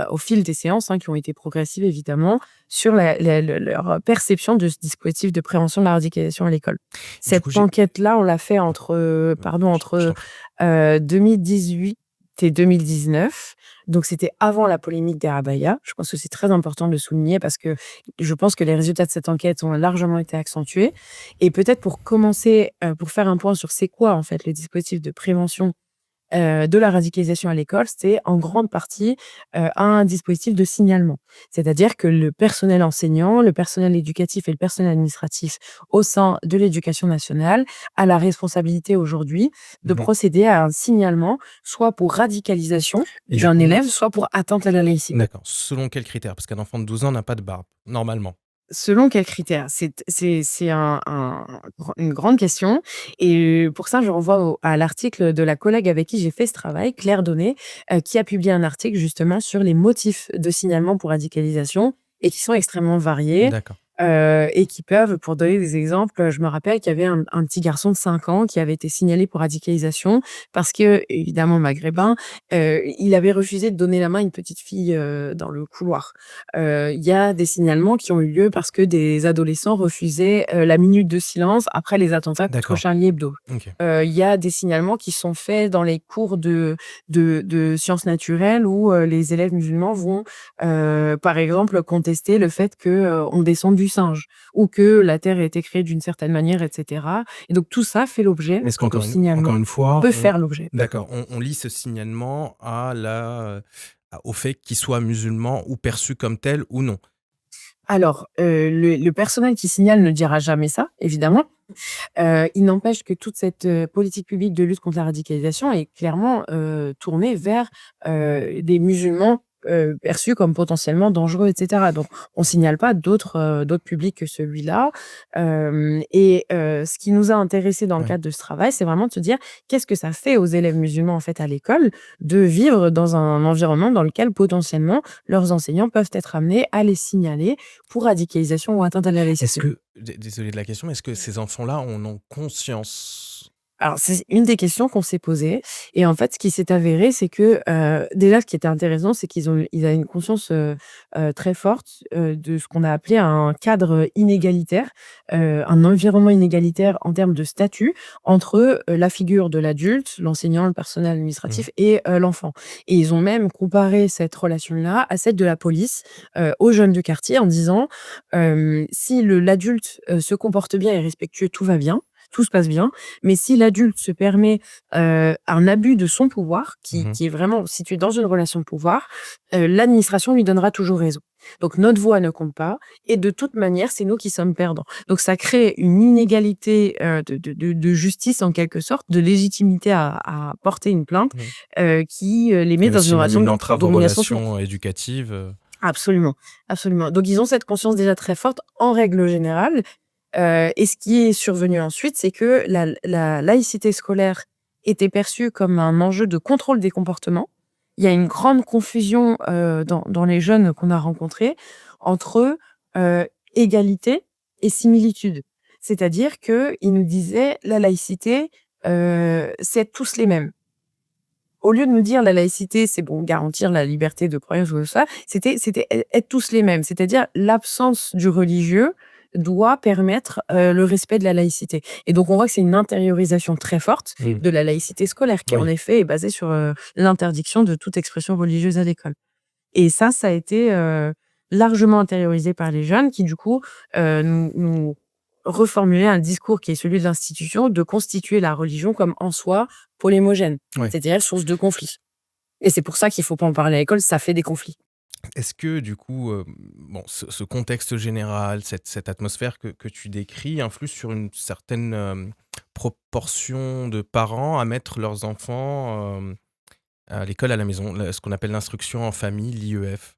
au fil des séances qui ont été progressives évidemment sur leur perception de ce dispositif de prévention de la radicalisation à l'école. Cette coup, enquête-là, on l'a fait entre Je t'en prie. 2018 et 2019. Donc, c'était avant la polémique des abayas. Je pense que c'est très important de le souligner parce que je pense que les résultats de cette enquête ont largement été accentués. Et peut-être pour commencer, pour faire un point sur c'est quoi, en fait, le dispositif de prévention de la radicalisation à l'école, c'est en grande partie un dispositif de signalement. C'est-à-dire que le personnel enseignant, le personnel éducatif et le personnel administratif au sein de l'éducation nationale a la responsabilité aujourd'hui de procéder à un signalement, soit pour radicalisation Et du d'un coup- élève, soit pour atteinte à la laïcité. D'accord. Selon quels critères? Parce qu'un enfant de 12 ans n'a pas de barbe, normalement. Selon quels critères? C'est une grande question et pour ça, je renvoie à l'article de la collègue avec qui j'ai fait ce travail, Claire Donnet, qui a publié un article justement sur les motifs de signalement pour radicalisation et qui sont extrêmement variés. D'accord. et qui peuvent, pour donner des exemples, je me rappelle qu'il y avait un petit garçon de 5 ans qui avait été signalé pour radicalisation parce que, évidemment maghrébin, il avait refusé de donner la main à une petite fille, dans le couloir. Il y a des signalements qui ont eu lieu parce que des adolescents refusaient, la minute de silence après les attentats contre D'accord. Charlie Hebdo. OK. Il y a des signalements qui sont faits dans les cours de sciences naturelles où, les élèves musulmans vont, par exemple, contester le fait que, on descende du singe ou que la Terre a été créée d'une certaine manière et cetera et donc tout ça fait l'objet Est-ce de encore signalements, une fois, peut on faire l'objet. d'accord, on lie ce signalement au fait qu'il soit musulman ou perçu comme tel ou non? Alors, le personnel qui signale ne dira jamais ça, évidemment. Il n'empêche que toute cette, politique publique de lutte contre la radicalisation est clairement, tournée vers, des musulmans, perçus comme potentiellement dangereux et cetera. Donc on signale pas d'autres publics que celui-là. Ce qui nous a intéressés dans le Ouais. cadre de ce travail, c'est vraiment de se dire: «Qu'est-ce que ça fait aux élèves musulmans, en fait, à l'école, de vivre dans un environnement dans lequel potentiellement leurs enseignants peuvent être amenés à les signaler pour radicalisation ou atteinte à la Est-ce laïcité?» que désolé de la question, mais est-ce que ces enfants-là en ont conscience? Alors, c'est une des questions qu'on s'est posées et en fait, ce qui s'est avéré, c'est que, déjà, ce qui était intéressant, c'est ils avaient une conscience, très forte, de ce qu'on a appelé un cadre inégalitaire, un environnement inégalitaire en termes de statut entre, la figure de l'adulte, l'enseignant, le personnel Mmh. administratif et l'enfant et ils ont même comparé cette relation-là à celle de la police, aux jeunes du quartier en disant, «Si l'adulte, se comporte bien et est respectueux, tout va bien, tout se passe bien. Mais si l'adulte se permet, un abus de son pouvoir, qui Mmh. qui est vraiment situé dans une relation de pouvoir, l'administration lui donnera toujours raison. Donc notre voix ne compte pas et de toute manière, c'est nous qui sommes perdants. Donc ça crée une inégalité, de justice en quelque sorte, de légitimité à porter une plainte, Mmh. qui, les met Et dans une aussi même relation une de entrave aux domination sur relations éducatives, absolument, absolument. Donc ils ont cette conscience déjà très forte en règle générale. Et ce qui est survenu ensuite, c'est que la laïcité scolaire était perçue comme un enjeu de contrôle des comportements. Il y a une grande confusion, dans les jeunes qu'on a rencontrés entre, égalité et similitude. C'est-à-dire qu'ils nous disaient: «La laïcité, c'est être tous les mêmes». Au lieu de nous dire: «La laïcité, c'est bon, garantir la liberté de croyance ou ça», c'était être tous les mêmes. C'est-à-dire l'absence du religieux doit permettre, le respect de la laïcité et donc on voit que c'est une intériorisation très forte mmh, de la laïcité scolaire qui, en oui. effet, est basée sur, l'interdiction de toute expression religieuse à l'école et ça a été, largement intériorisé par les jeunes qui, du coup, nous reformulaient un discours qui est celui de l'institution, de constituer la religion comme en soi polémogène, Ouais. c'est-à-dire source de conflit et c'est pour ça qu'il faut pas en parler à l'école, ça fait des conflits. Est-ce que du coup, bon, ce contexte général, cette atmosphère que tu décris influe sur une certaine, proportion de parents à mettre leurs enfants, à l'école à la maison? Ce qu'on appelle l'instruction en famille, l'IEF?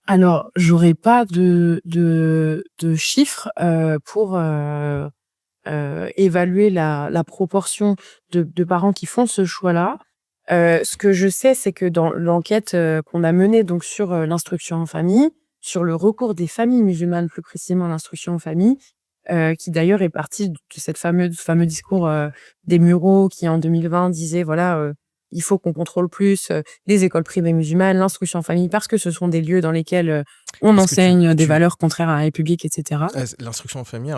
Alors, j'aurais pas de chiffres, pour, évaluer la proportion de parents qui font ce choix-là. Ce que je sais, c'est que dans l'enquête, qu'on a menée donc sur, l'instruction en famille, sur le recours des familles musulmanes, plus précisément à l'instruction en famille, qui d'ailleurs est partie de cette fameux discours, des Mureaux qui en 2020 disait voilà, «Il faut qu'on contrôle plus, les écoles privées musulmanes, l'instruction en famille» parce que ce sont des lieux dans lesquels, on Est-ce que tu enseigne des tu valeurs contraires à la République et cetera. l'instruction en famille,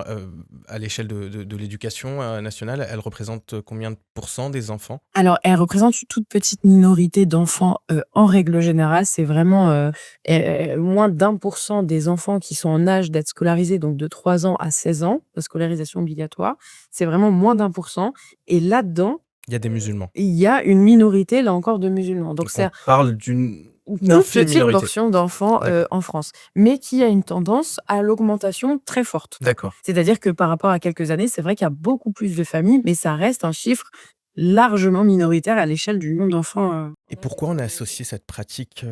à l'échelle de l'éducation, nationale, elle représente combien de pourcents des enfants? Alors, elle représente une toute petite minorité d'enfants, en règle générale. C'est vraiment, moins d'1 % des enfants qui sont en âge d'être scolarisés, donc de 3 ans à 16 ans, la scolarisation obligatoire. C'est vraiment moins d'1 % et là-dedans, Il y a des musulmans. il y a une minorité, là encore, de musulmans. Donc Donc on c'est parle d'une une toute infime petite minorité. portion d'enfants, D'accord, en France, mais qui a une tendance à l'augmentation très forte. d'accord. C'est-à-dire que par rapport à quelques années, c'est vrai qu'il y a beaucoup plus de familles, mais ça reste un chiffre largement minoritaire à l'échelle du nombre d'enfants, Et pourquoi on a associé cette pratique,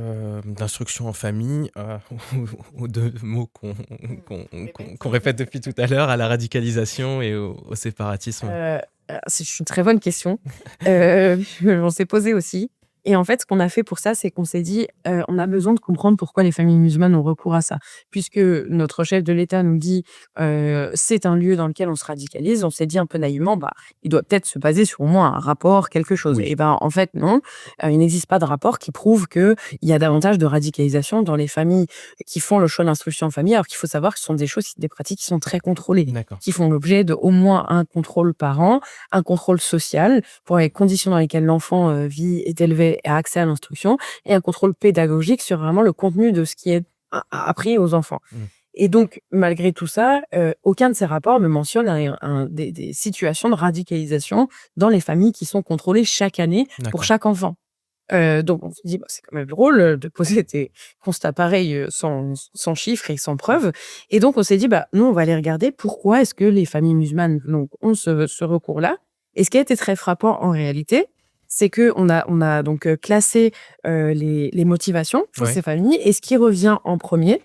d'instruction en famille, aux 2 mots qu'on répète depuis tout à l'heure, à la radicalisation et au séparatisme? c'est une très bonne question. On s'est posé aussi Et en fait, ce qu'on a fait pour ça, c'est qu'on s'est dit, on a besoin de comprendre pourquoi les familles musulmanes ont recours à ça. Puisque notre chef de l'État nous dit, c'est un lieu dans lequel on se radicalise, on s'est dit un peu naïvement, bah, il doit peut-être se baser sur au moins un rapport, quelque chose. Oui. Et ben, en fait, non, il n'existe pas de rapport qui prouve qu'il y a davantage de radicalisation dans les familles qui font le choix de l'instruction en famille, alors qu'il faut savoir que ce sont des pratiques qui sont très contrôlées, D'accord. qui font l'objet de au moins un contrôle par an, un contrôle social pour les conditions dans lesquelles l'enfant vit, est élevé et a accès à l'instruction, et un contrôle pédagogique sur vraiment le contenu de ce qui est appris aux enfants. Mmh. Et donc, malgré tout ça, aucun de ces rapports ne mentionne des situations de radicalisation dans les familles qui sont contrôlées chaque année pour D'accord. chaque enfant. Donc on se dit: «Bah, c'est quand même drôle, de poser des constats pareils, sans chiffres et sans preuves». Et donc on s'est dit: «Bah, nous, on va aller regarder pourquoi est-ce que les familles musulmanes donc ont ce recours-là». Et ce qui a été très frappant en réalité, c'est qu'on a donc classé, les motivations pour Ouais. ces familles, et ce qui revient en premier,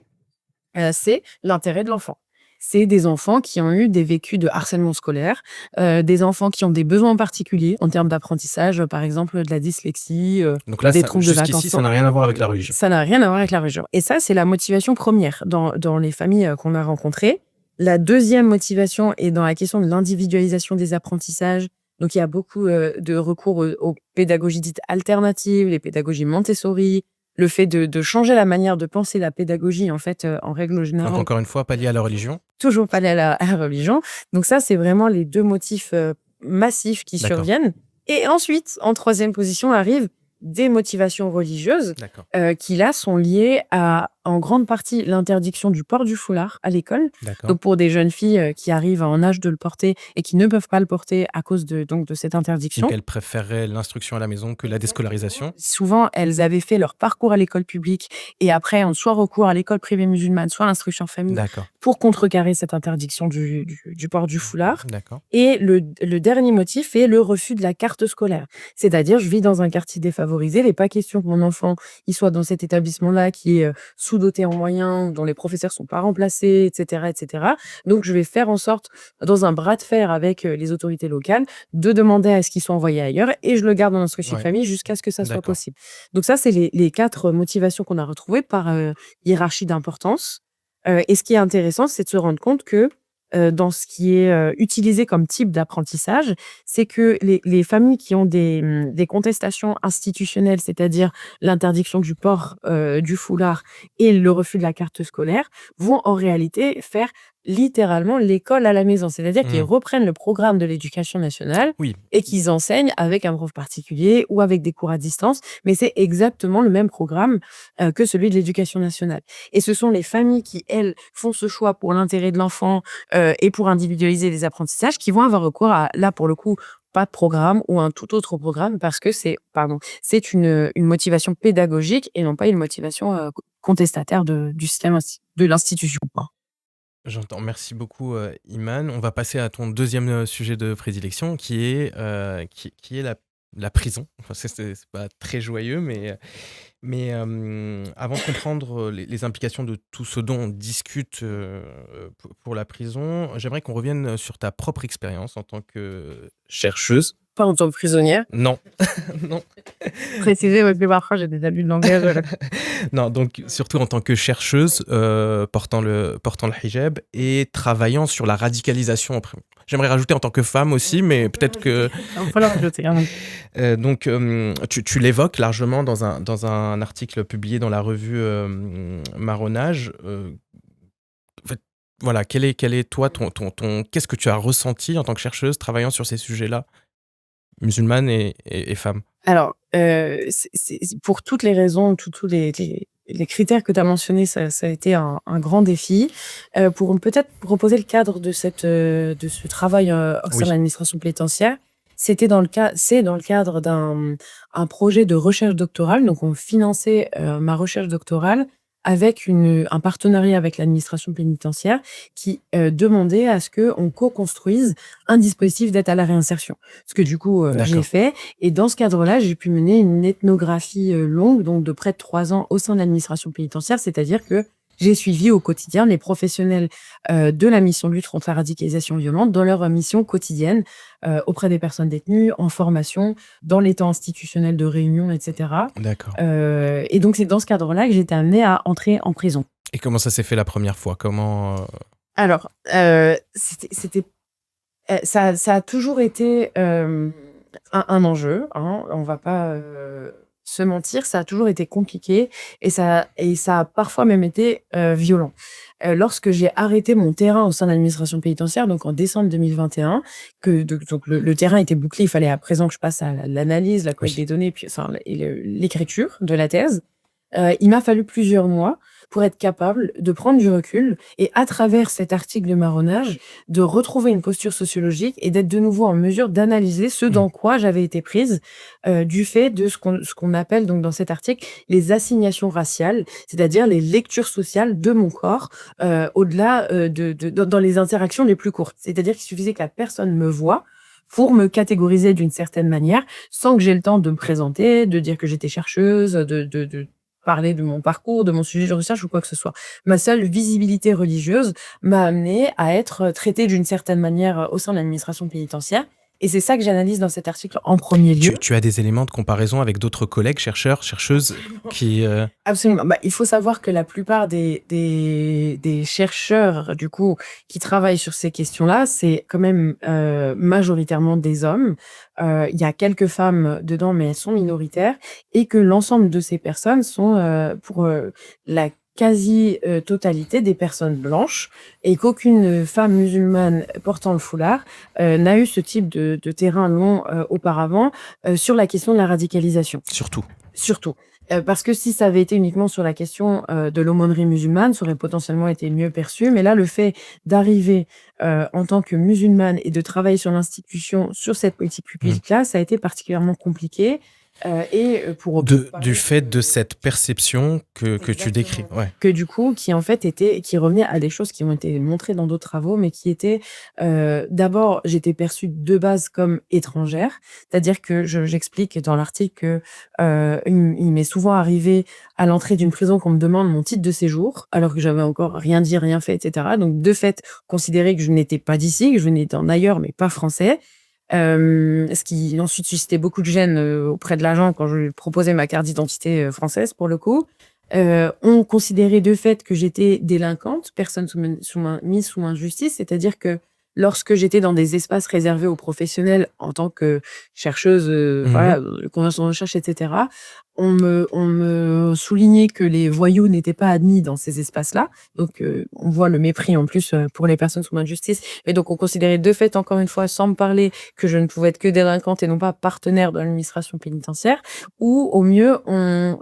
c'est l'intérêt de l'enfant. C'est des enfants qui ont eu des vécus de harcèlement scolaire, des enfants qui ont des besoins particuliers en termes d'apprentissage, par exemple de la dyslexie, Donc là, des ça troubles de jusqu'ici, ça l'attention. n'a rien à voir avec la religion. Ça n'a rien à voir avec la religion. Et ça, c'est la motivation première dans les familles, qu'on a rencontrées. La deuxième motivation est dans la question de l'individualisation des apprentissages. Donc il y a beaucoup, de recours aux pédagogies dites alternatives, les pédagogies Montessori, le fait de changer la manière de penser la pédagogie, en fait, en règle Donc générale, encore une fois, pas lié à la religion? toujours pas lié à la religion. Donc ça, c'est vraiment les 2 motifs, massifs qui D'accord, surviennent. Et ensuite, en troisième position, arrivent des motivations religieuses, d'accord, qui là sont liées à, en grande partie, l'interdiction du port du foulard à l'école. d'accord. Donc pour des jeunes filles, qui arrivent en âge de le porter et qui ne peuvent pas le porter à cause de cette Donc interdiction. elle préférerait l'instruction à la maison que la déscolarisation? Souvent, elles avaient fait leur parcours à l'école publique et après ont soit recours à l'école privée musulmane, soit à l'instruction en famille D'accord, pour contrecarrer cette interdiction du port du foulard. d'accord, Et le dernier motif est le refus de la carte scolaire. C'est-à-dire, je vis dans un quartier défavorisé, il n'est pas question que mon enfant il soit dans cet établissement-là qui est sous-doté en moyens, dont les professeurs sont pas remplacés, etc., etc. Donc, je vais faire en sorte, dans un bras de fer avec les autorités locales, de demander à ce qu'ils soient envoyés ailleurs, et je le garde dans l'instruction de ouais, famille jusqu'à ce que ça soit d'accord. possible. Donc ça, c'est les 4 motivations qu'on a retrouvées par hiérarchie d'importance. Et ce qui est intéressant, c'est de se rendre compte que, dans ce qui est, utilisé comme type d'apprentissage, c'est que les familles qui ont des contestations institutionnelles, c'est-à-dire l'interdiction du port, du foulard et le refus de la carte scolaire, vont en réalité faire littéralement l'école à la maison. C'est-à-dire qu'ils Mmh. reprennent le programme de l'éducation nationale Oui, et qu'ils enseignent avec un prof particulier ou avec des cours à distance, mais c'est exactement le même programme, que celui de l'éducation nationale. Et ce sont les familles qui, elles, font ce choix pour l'intérêt de l'enfant, et pour individualiser les apprentissages, qui vont avoir recours à, là, pour le coup, pas de programme ou un tout autre programme parce que c'est une motivation pédagogique et non pas une motivation, contestataire du système de l'institution, quoi. j'entends. Merci beaucoup, Iman. On va passer à ton deuxième sujet de prédilection qui est la prison. Enfin, c'est pas très joyeux, mais avant de comprendre les implications de tout ce dont on discute pour la prison, j'aimerais qu'on revienne sur ta propre expérience en tant que chercheuse. Pas en tant que prisonnière. Non, non. Préciser, ouais, que parfois j'ai des abus de langage, Non, donc surtout en tant que chercheuse portant le hijab et travaillant sur la radicalisation. J'aimerais rajouter en tant que femme aussi, mais peut-être que il va falloir rajouter, hein. donc tu l'évoques largement dans un article publié dans la revue Marronnage. En fait, voilà, quel est toi qu'est-ce que tu as ressenti en tant que chercheuse travaillant sur ces sujets-là, musulmanes et femmes? Alors, c'est pour toutes les raisons, tous les critères que tu as mentionnés, ça a été un grand défi. Pour peut-être reposer le cadre de ce travail, au sein Oui, de l'administration pénitentiaire, c'est dans le cadre un projet de recherche doctorale. Donc on finançait, ma recherche doctorale avec un partenariat avec l'administration pénitentiaire qui, demandait à ce qu'on co-construise un dispositif d'aide à la réinsertion. Ce que du coup, j'ai d'accord. fait, et dans ce cadre-là, j'ai pu mener une ethnographie, longue, donc de près de 3 ans au sein de l'administration pénitentiaire. C'est-à-dire que J'ai suivi au quotidien les professionnels de la mission lutte contre la radicalisation violente dans leur mission quotidienne auprès des personnes détenues, en formation, dans les temps institutionnels de réunion, etc. D'accord. Et donc, c'est dans ce cadre-là que j'étais amenée à entrer en prison. Et comment ça s'est fait la première fois? Comment Alors, ça a toujours été un enjeu, hein, on va pas se mentir, ça a toujours été compliqué et ça a parfois même été violent. Lorsque j'ai arrêté mon terrain au sein de l'administration pénitentiaire, donc en décembre 2021, donc le terrain était bouclé, il fallait à présent que je passe à l'analyse, la collecte des données, puis l'écriture de la thèse. Il m'a fallu plusieurs mois pour être capable de prendre du recul et, à travers cet article de marronnage, de retrouver une posture sociologique et d'être de nouveau en mesure d'analyser ce dans quoi j'avais été prise du fait de ce qu'on appelle donc dans cet article les assignations raciales, c'est-à-dire les lectures sociales de mon corps au-delà dans les interactions les plus courtes. C'est-à-dire qu'il suffisait que la personne me voie pour me catégoriser d'une certaine manière, sans que j'aie le temps de me présenter, de dire que j'étais chercheuse, de parler de mon parcours, de mon sujet de recherche ou quoi que ce soit. Ma seule visibilité religieuse m'a amenée à être traitée d'une certaine manière au sein de l'administration pénitentiaire. Et c'est ça que j'analyse dans cet article en premier lieu. Tu as des éléments de comparaison avec d'autres collègues, chercheurs, chercheuses qui... Absolument. Il faut savoir que la plupart des chercheurs, du coup, qui travaillent sur ces questions-là, c'est quand même majoritairement des hommes. Il y a quelques femmes dedans, mais elles sont minoritaires. Et que l'ensemble de ces personnes sont, pour la quasi-totalité des personnes blanches, et qu'aucune femme musulmane portant le foulard n'a eu ce type de terrain long auparavant sur la question de la radicalisation. Surtout. Parce que si ça avait été uniquement sur la question de l'aumônerie musulmane, ça aurait potentiellement été mieux perçu. Mais là, le fait d'arriver en tant que musulmane et de travailler sur l'institution, sur cette politique publique-là, ça a été particulièrement compliqué. Du fait de cette perception que tu décris. Ouais. Que du coup, qui revenait à des choses qui ont été montrées dans d'autres travaux, mais qui étaient, d'abord, j'étais perçue de base comme étrangère. C'est-à-dire que j'explique dans l'article que il m'est souvent arrivé à l'entrée d'une prison qu'on me demande mon titre de séjour, alors que j'avais encore rien dit, rien fait, etc. Donc, de fait, considérer que je n'étais pas d'ici, que je venais d'en ailleurs, mais pas français. Ce qui ensuite suscitait beaucoup de gêne auprès de l'agent quand je lui proposais ma carte d'identité française, pour le coup. On considérait de fait que j'étais délinquante, personne mise sous injustice, c'est-à-dire que lorsque j'étais dans des espaces réservés aux professionnels en tant que chercheuse, convention de recherche, etc., on me soulignait que les voyous n'étaient pas admis dans ces espaces-là. Donc, on voit le mépris en plus pour les personnes sous main de justice. Et donc, on considérait de fait, encore une fois, sans me parler, que je ne pouvais être que délinquante et non pas partenaire de l'administration pénitentiaire. Ou, au mieux,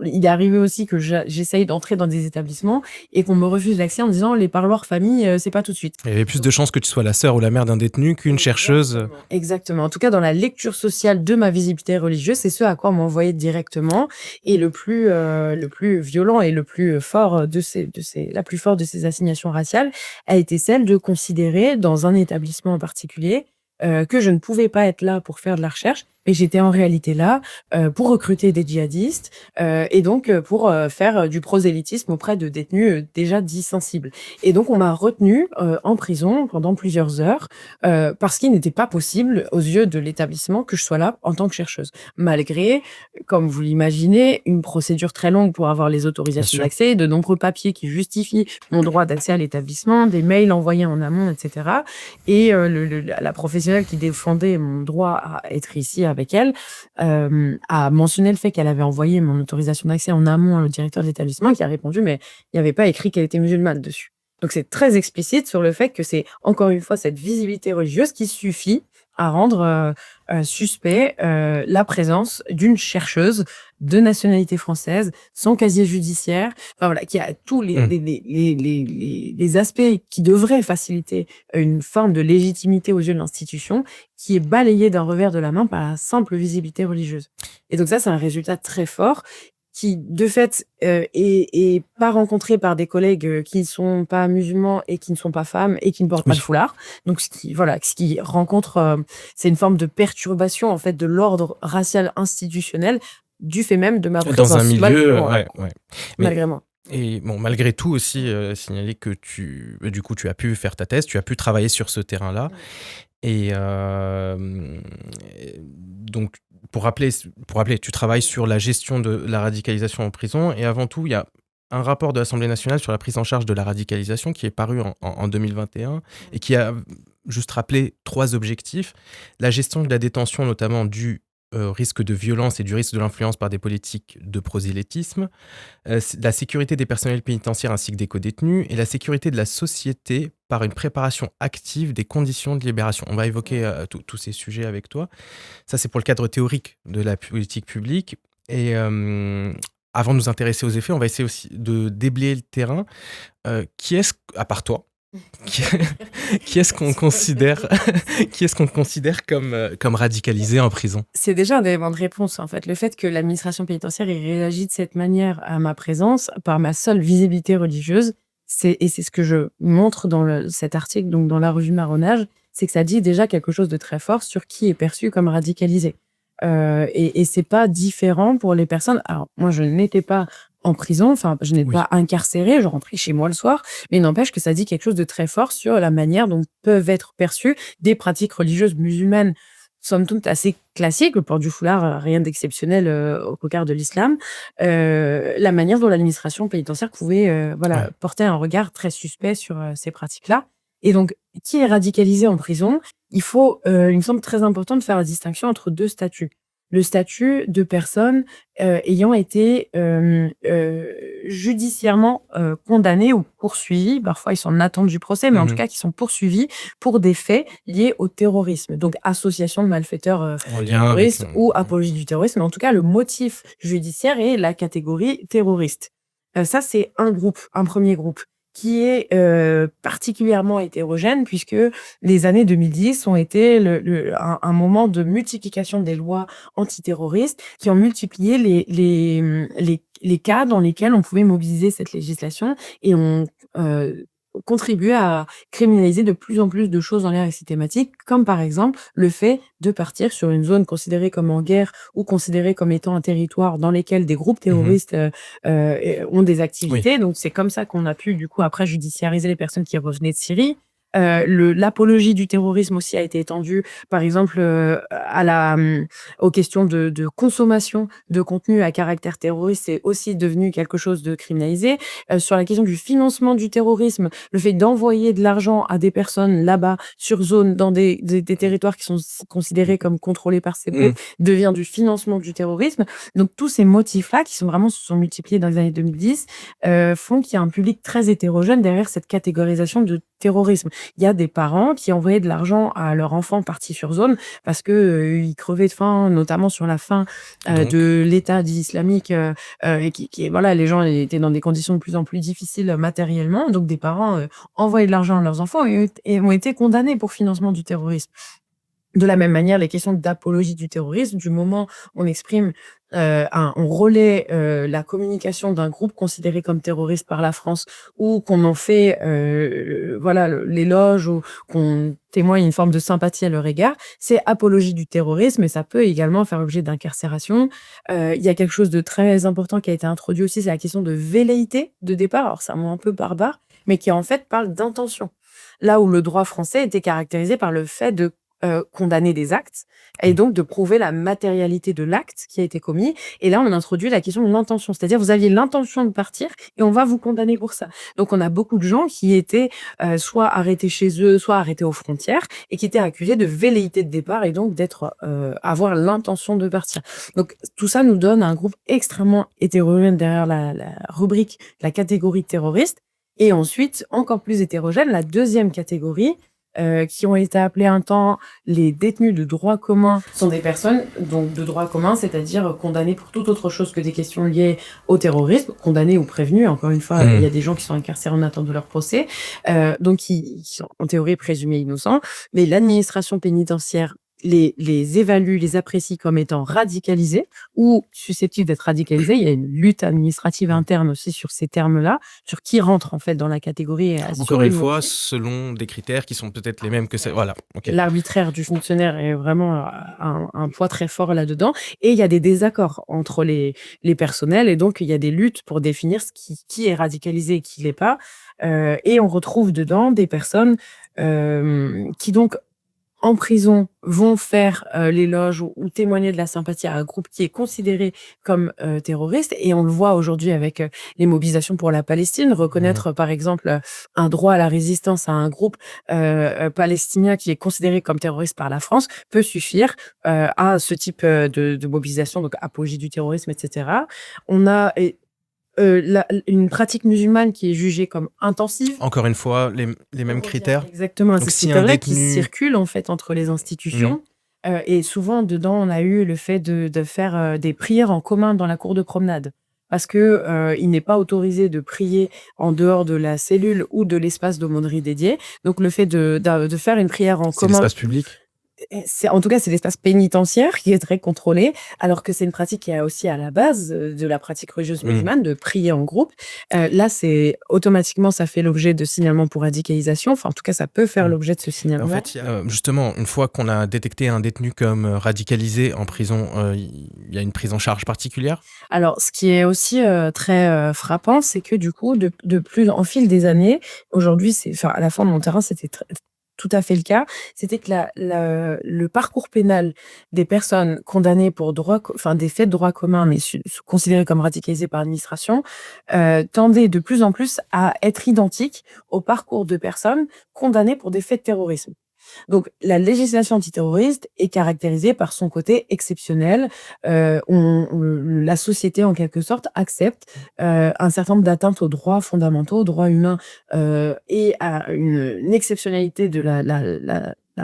il est arrivé aussi que j'essaye d'entrer dans des établissements et qu'on me refuse l'accès en disant les parloirs famille, c'est pas tout de suite. Il y avait plus de chances que tu sois la sœur ou la mère d'un détenu qu'une chercheuse. Exactement. En tout cas, dans la lecture sociale de ma visibilité religieuse, c'est ce à quoi on m'envoyait directement. Et le plus violent et le plus fort la plus forte de ces assignations raciales a été celle de considérer dans un établissement en particulier que je ne pouvais pas être là pour faire de la recherche, mais j'étais en réalité là pour recruter des djihadistes et donc pour faire du prosélytisme auprès de détenus déjà dits sensibles. Et donc on m'a retenue en prison pendant plusieurs heures parce qu'il n'était pas possible aux yeux de l'établissement que je sois là en tant que chercheuse, malgré, comme vous l'imaginez, une procédure très longue pour avoir les autorisations d'accès, de nombreux papiers qui justifient mon droit d'accès à l'établissement, des mails envoyés en amont, etc. Et la professionnelle qui défendait mon droit à être ici avec elle a mentionné le fait qu'elle avait envoyé mon autorisation d'accès en amont au directeur de l'établissement, qui a répondu mais il n'y avait pas écrit qu'elle était musulmane dessus. Donc c'est très explicite sur le fait que c'est encore une fois cette visibilité religieuse qui suffit à rendre suspect la présence d'une chercheuse de nationalité française, sans casier judiciaire, qui a tous les aspects qui devraient faciliter une forme de légitimité aux yeux de l'institution, qui est balayée d'un revers de la main par la simple visibilité religieuse. Et donc ça, c'est un résultat très fort qui, de fait, est pas rencontré par des collègues qui ne sont pas musulmans et qui ne sont pas femmes et qui ne portent pas de foulard. Donc, ce qui rencontre, c'est une forme de perturbation, en fait, de l'ordre racial institutionnel du fait même de ma présence. Dans un milieu, malgré moi. Et bon, malgré tout aussi, signaler que du coup, tu as pu faire ta thèse, tu as pu travailler sur ce terrain-là. Et donc pour rappeler, tu travailles sur la gestion de la radicalisation en prison et avant tout, il y a un rapport de l'Assemblée nationale sur la prise en charge de la radicalisation qui est paru en 2021 et qui a juste rappelé 3 objectifs. La gestion de la détention, notamment du, risque de violence et du risque de l'influence par des politiques de prosélytisme, la sécurité des personnels pénitentiaires ainsi que des codétenus et la sécurité de la société par une préparation active des conditions de libération. On va évoquer tous ces sujets avec toi. Ça, c'est pour le cadre théorique de la politique publique. Et avant de nous intéresser aux effets, on va essayer aussi de déblayer le terrain. Qui est-ce, à part toi, qui, qui est-ce qu'on considère, qui est-ce qu'on considère comme radicalisé en prison? C'est déjà un élément de réponse, en fait. Le fait que l'administration pénitentiaire ait réagi de cette manière à ma présence, par ma seule visibilité religieuse, c'est ce que je montre dans cet article, donc dans la revue Marronnage, c'est que ça dit déjà quelque chose de très fort sur qui est perçu comme radicalisé. Et c'est pas différent pour les personnes. Alors, moi, je n'étais pas en prison, enfin, je n'étais Oui. pas incarcérée, je rentrais chez moi le soir, mais il n'empêche que ça dit quelque chose de très fort sur la manière dont peuvent être perçues des pratiques religieuses musulmanes, somme toute assez classiques, le port du foulard, rien d'exceptionnel au regard de l'islam, la manière dont l'administration pénitentiaire pouvait Ouais. porter un regard très suspect sur ces pratiques-là. Et donc, qui est radicalisé en prison? Il me semble très important de faire la distinction entre 2 statuts. Le statut de personnes ayant été judiciairement condamnées ou poursuivies. Parfois, ils sont en attente du procès, mais en tout cas, qui sont poursuivis pour des faits liés au terrorisme. Donc, association de malfaiteurs En lien avec... terroristes ou apologie du terrorisme. Mais en tout cas, le motif judiciaire est la catégorie terroriste. Ça, c'est un premier groupe qui est particulièrement hétérogène puisque les années 2010 ont été un moment de multiplication des lois antiterroristes qui ont multiplié les cas dans lesquels on pouvait mobiliser cette législation et ont contribué à criminaliser de plus en plus de choses en lien avec ces thématiques, comme par exemple le fait de partir sur une zone considérée comme en guerre ou considérée comme étant un territoire dans lequel des groupes terroristes ont des Oui. activités. Donc c'est comme ça qu'on a pu du coup après judiciariser les personnes qui revenaient de Syrie. L'apologie du terrorisme aussi a été étendue, par exemple, aux questions de consommation de contenu à caractère terroriste, c'est aussi devenu quelque chose de criminalisé. Sur la question du financement du terrorisme, le fait d'envoyer de l'argent à des personnes là-bas, sur zone, dans des territoires qui sont considérés comme contrôlés par ces groupes, devient du financement du terrorisme. Donc tous ces motifs-là, qui se sont multipliés dans les années 2010, font qu'il y a un public très hétérogène derrière cette catégorisation de terrorisme. Il y a des parents qui envoyaient de l'argent à leur enfant parti sur zone parce que ils crevaient de faim, notamment sur la fin de l'État dit islamique, et voilà, les gens étaient dans des conditions de plus en plus difficiles matériellement. Donc des parents envoyaient de l'argent à leurs enfants et ont été condamnés pour financement du terrorisme. De la même manière, les questions d'apologie du terrorisme, du moment où on relaie la communication d'un groupe considéré comme terroriste par la France ou qu'on en fait l'éloge ou qu'on témoigne une forme de sympathie à leur égard, c'est apologie du terrorisme et ça peut également faire l'objet d'incarcération. Il y a quelque chose de très important qui a été introduit aussi, c'est la question de velléité de départ. Alors c'est un mot un peu barbare, mais qui en fait parle d'intention. Là où le droit français était caractérisé par le fait de condamner des actes et donc de prouver la matérialité de l'acte qui a été commis. Et là, on introduit la question de l'intention. C'est-à-dire, vous aviez l'intention de partir et on va vous condamner pour ça. Donc, on a beaucoup de gens qui étaient soit arrêtés chez eux, soit arrêtés aux frontières et qui étaient accusés de velléité de départ et donc avoir l'intention de partir. Donc, tout ça nous donne un groupe extrêmement hétérogène derrière la rubrique, la catégorie terroriste. Et ensuite, encore plus hétérogène, la deuxième catégorie, qui ont été appelés un temps les détenus de droit commun, sont des personnes donc de droit commun, c'est-à-dire condamnées pour toute autre chose que des questions liées au terrorisme, condamnées ou prévenues. Encore une fois, il y a des gens qui sont incarcérés en attente de leur procès, donc qui sont en théorie présumés innocents. Mais l'administration pénitentiaire les évalue, les apprécie comme étant radicalisés ou susceptibles d'être radicalisés. Il y a une lutte administrative interne aussi sur ces termes-là, sur qui rentre en fait dans la catégorie. Encore une fois, selon des critères qui sont peut-être les mêmes que ça. Voilà. Okay. L'arbitraire du fonctionnaire est vraiment un poids très fort là-dedans. Et il y a des désaccords entre les personnels. Et donc, il y a des luttes pour définir qui est radicalisé et qui l'est pas. Et on retrouve dedans des personnes qui donc en prison vont faire l'éloge ou témoigner de la sympathie à un groupe qui est considéré comme terroriste. Et on le voit aujourd'hui avec les mobilisations pour la Palestine. Reconnaître, par exemple, un droit à la résistance à un groupe palestinien qui est considéré comme terroriste par la France peut suffire à ce type de mobilisation, donc apologie du terrorisme, etc. On a... une pratique musulmane qui est jugée comme intensive. Encore une fois, les mêmes critères. Exactement, c'est ce critère-là qui circule en fait entre les institutions. Et souvent, dedans, on a eu le fait de faire des prières en commun dans la cour de promenade. Parce que il n'est pas autorisé de prier en dehors de la cellule ou de l'espace d'aumônerie dédié. Donc, le fait de faire une prière en commun... C'est l'espace public. En tout cas, c'est l'espace pénitentiaire qui est très contrôlé, alors que c'est une pratique qui est aussi à la base de la pratique religieuse musulmane, de prier en groupe. Là, c'est automatiquement, ça fait l'objet de signalement pour radicalisation. Enfin, en tout cas, ça peut faire l'objet de ce signalement. En fait, justement, une fois qu'on a détecté un détenu comme radicalisé en prison, il y a une prise en charge particulière? Alors, ce qui est aussi très frappant, c'est que du coup, de plus en fil des années, aujourd'hui, à la fin de mon terrain, c'était tout à fait le cas, c'était que le parcours pénal des personnes condamnées pour des faits de droit commun, mais considérés comme radicalisés par l'administration, tendait de plus en plus à être identique au parcours de personnes condamnées pour des faits de terrorisme. Donc, la législation antiterroriste est caractérisée par son côté exceptionnel. La société, en quelque sorte, accepte un certain nombre d'atteintes aux droits fondamentaux, aux droits humains, et à une exceptionnalité de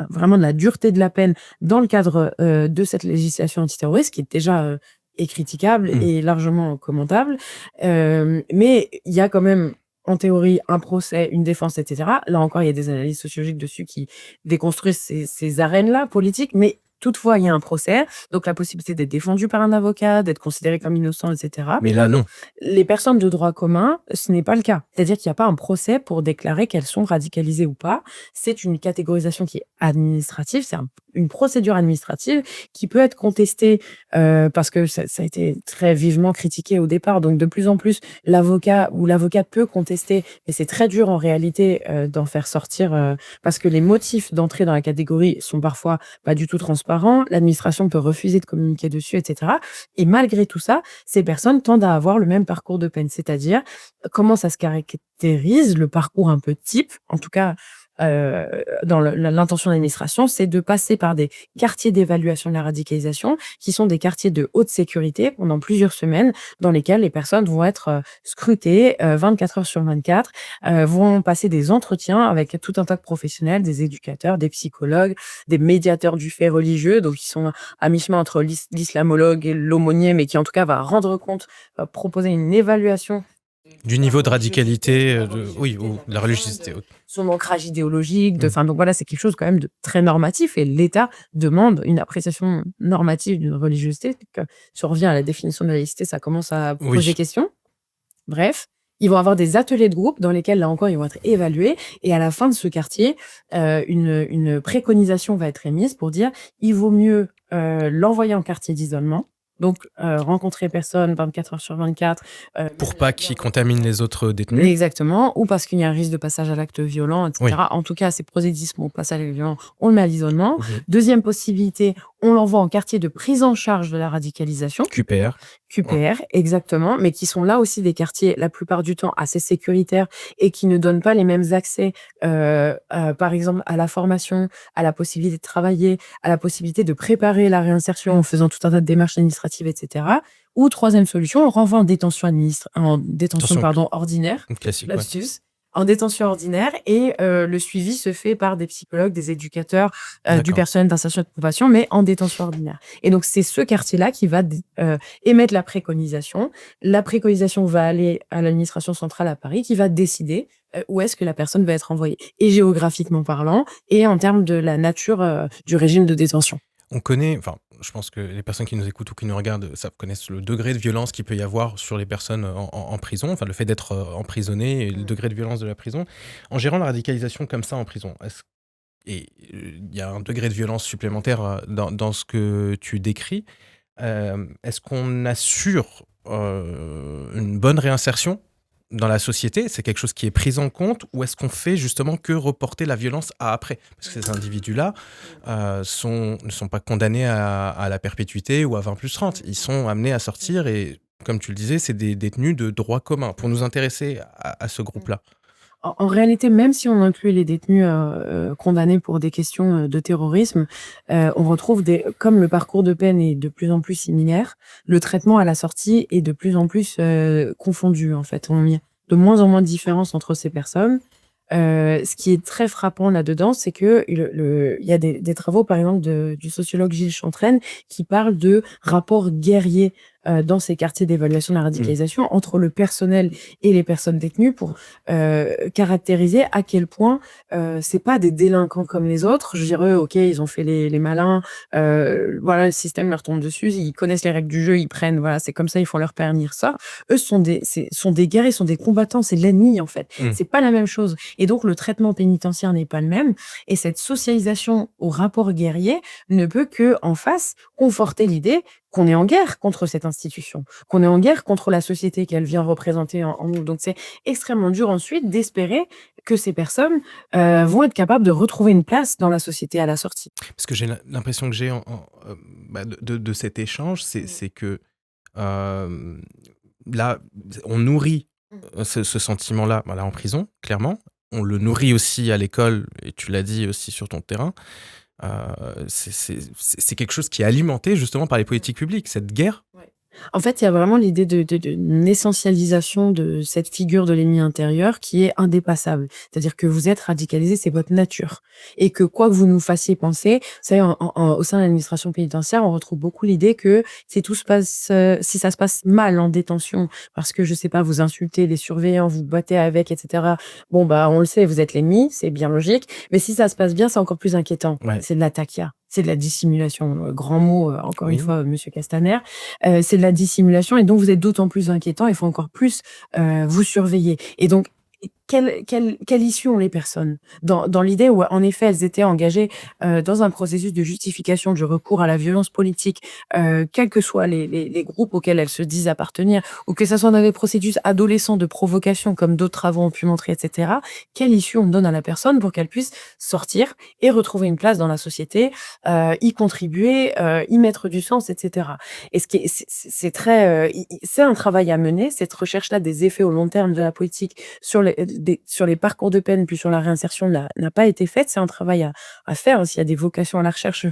vraiment de la dureté de la peine dans le cadre de cette législation antiterroriste, qui est déjà est critiquable et largement commentable. Mais il y a quand même en théorie, un procès, une défense, etc. Là encore, il y a des analyses sociologiques dessus qui déconstruisent ces arènes-là politiques, mais toutefois, il y a un procès, donc la possibilité d'être défendu par un avocat, d'être considéré comme innocent, etc. Mais là, non. Les personnes de droit commun, ce n'est pas le cas. C'est-à-dire qu'il n'y a pas un procès pour déclarer qu'elles sont radicalisées ou pas. C'est une catégorisation qui est administrative, c'est une procédure administrative qui peut être contestée parce que ça a été très vivement critiqué au départ. Donc, de plus en plus, l'avocat ou l'avocate peut contester, mais c'est très dur en réalité d'en faire sortir parce que les motifs d'entrée dans la catégorie sont parfois pas du tout transparents. L'administration peut refuser de communiquer dessus, etc. Et malgré tout ça, ces personnes tendent à avoir le même parcours de peine. C'est-à-dire, comment ça se caractérise, le parcours un peu type, en tout cas, dans l'intention de l'administration, c'est de passer par des quartiers d'évaluation de la radicalisation, qui sont des quartiers de haute sécurité pendant plusieurs semaines, dans lesquels les personnes vont être scrutées 24 heures sur 24, vont passer des entretiens avec tout un tas de professionnels, des éducateurs, des psychologues, des médiateurs du fait religieux, donc qui sont à mi-chemin entre l'islamologue et l'aumônier, mais qui en tout cas va rendre compte, proposer une évaluation du niveau de radicalité, ou de la religiosité. Son ancrage idéologique, donc voilà, c'est quelque chose quand même de très normatif et l'État demande une appréciation normative d'une religiosité. Si on revient à la définition de la laïcité, ça commence à poser question. Bref, ils vont avoir des ateliers de groupe dans lesquels, là encore, ils vont être évalués et à la fin de ce quartier, une préconisation va être émise pour dire il vaut mieux l'envoyer en quartier d'isolement. Donc, rencontrer personne 24 heures sur 24. Pour pas qu'ils contaminent les autres détenus. Exactement, ou parce qu'il y a un risque de passage à l'acte violent, etc. Oui. En tout cas, c'est prosélytisme au passage à l'acte violent, on le met à l'isolement. Deuxième possibilité, on l'envoie en quartier de prise en charge de la radicalisation. QPR. QPR, exactement, mais qui sont là aussi des quartiers, la plupart du temps, assez sécuritaires et qui ne donnent pas les mêmes accès, par exemple, à la formation, à la possibilité de travailler, à la possibilité de préparer la réinsertion en faisant tout un tas de démarches administratives, etc. Ou troisième solution, on renvoie en détention ordinaire. Classique, l'astuce. en détention ordinaire et le suivi se fait par des psychologues, des éducateurs, du D'accord. personnel d'insertion et de probation, mais en détention ordinaire. Et donc, c'est ce quartier-là qui va émettre la préconisation. La préconisation va aller à l'administration centrale à Paris qui va décider où est-ce que la personne va être envoyée, et géographiquement parlant, et en termes de la nature du régime de détention. On connaît, enfin, je pense que les personnes qui nous écoutent ou qui nous regardent, ça connaissent le degré de violence qu'il peut y avoir sur les personnes en prison, enfin le fait d'être emprisonné et le degré de violence de la prison. En gérant la radicalisation comme ça en prison, et il y a un degré de violence supplémentaire dans ce que tu décris, est-ce qu'on assure une bonne réinsertion dans la société? C'est quelque chose qui est pris en compte, ou est-ce qu'on fait justement que reporter la violence à après? Parce que ces individus-là ne sont pas condamnés à la perpétuité ou à 20+30. Ils sont amenés à sortir et, comme tu le disais, c'est des détenus de droit commun. Pour nous intéresser à ce groupe-là. En réalité, même si on inclut les détenus condamnés pour des questions de terrorisme, on retrouve comme le parcours de peine est de plus en plus similaire, le traitement à la sortie est de plus en plus confondu, en fait. On y a de moins en moins de différence entre ces personnes. Ce qui est très frappant là-dedans, c'est que il y a des travaux, par exemple, du sociologue Gilles Chantraine, qui parlent de rapports guerriers dans ces quartiers d'évaluation de la radicalisation entre le personnel et les personnes détenues pour caractériser à quel point c'est pas des délinquants comme les autres. Je dirais, ok, ils ont fait les malins, voilà, le système leur tombe dessus, ils connaissent les règles du jeu, ils prennent, voilà, c'est comme ça, ils font leur pernir ça. Eux sont des guerriers, sont des combattants, c'est l'ennemi en fait. C'est pas la même chose. Et donc le traitement pénitentiaire n'est pas le même. Et cette socialisation au rapport guerrier ne peut que en face conforter l'idée qu'on est en guerre contre cette institution, qu'on est en guerre contre la société qu'elle vient représenter en nous. Donc, c'est extrêmement dur ensuite d'espérer que ces personnes vont être capables de retrouver une place dans la société à la sortie. Parce que j'ai l'impression que j'ai de cet échange, c'est que là, on nourrit ce sentiment-là, en prison, clairement. On le nourrit aussi à l'école, et tu l'as dit aussi sur ton terrain. C'est quelque chose qui est alimenté justement par les politiques publiques, cette guerre. En fait, il y a vraiment l'idée d'une essentialisation de cette figure de l'ennemi intérieur qui est indépassable. C'est-à-dire que vous êtes radicalisé, c'est votre nature. Et que quoi que vous nous fassiez penser, au sein de l'administration pénitentiaire, on retrouve beaucoup l'idée que si ça se passe mal en détention, parce que, je sais pas, vous insultez les surveillants, vous battez avec, etc. Bon, bah, on le sait, vous êtes l'ennemi, c'est bien logique. Mais si ça se passe bien, c'est encore plus inquiétant. Ouais. C'est de l'attaquia. C'est de la dissimulation. Grand mot, encore une fois, Monsieur Castaner. C'est de la dissimulation et donc vous êtes d'autant plus inquiétant. Il faut encore plus vous surveiller. Et donc, quelle issue ont les personnes dans l'idée où, en effet, elles étaient engagées dans un processus de justification du recours à la violence politique, quels que soient les groupes auxquels elles se disent appartenir, ou que ça soit dans des processus adolescents de provocation, comme d'autres travaux ont pu montrer, etc. Quelle issue on donne à la personne pour qu'elle puisse sortir et retrouver une place dans la société, y contribuer, y mettre du sens, etc. Et c'est très, c'est un travail à mener, cette recherche-là des effets au long terme de la politique sur les parcours de peine, puis sur la réinsertion, n'a pas été faite. C'est un travail à faire. S'il y a des vocations à la recherche,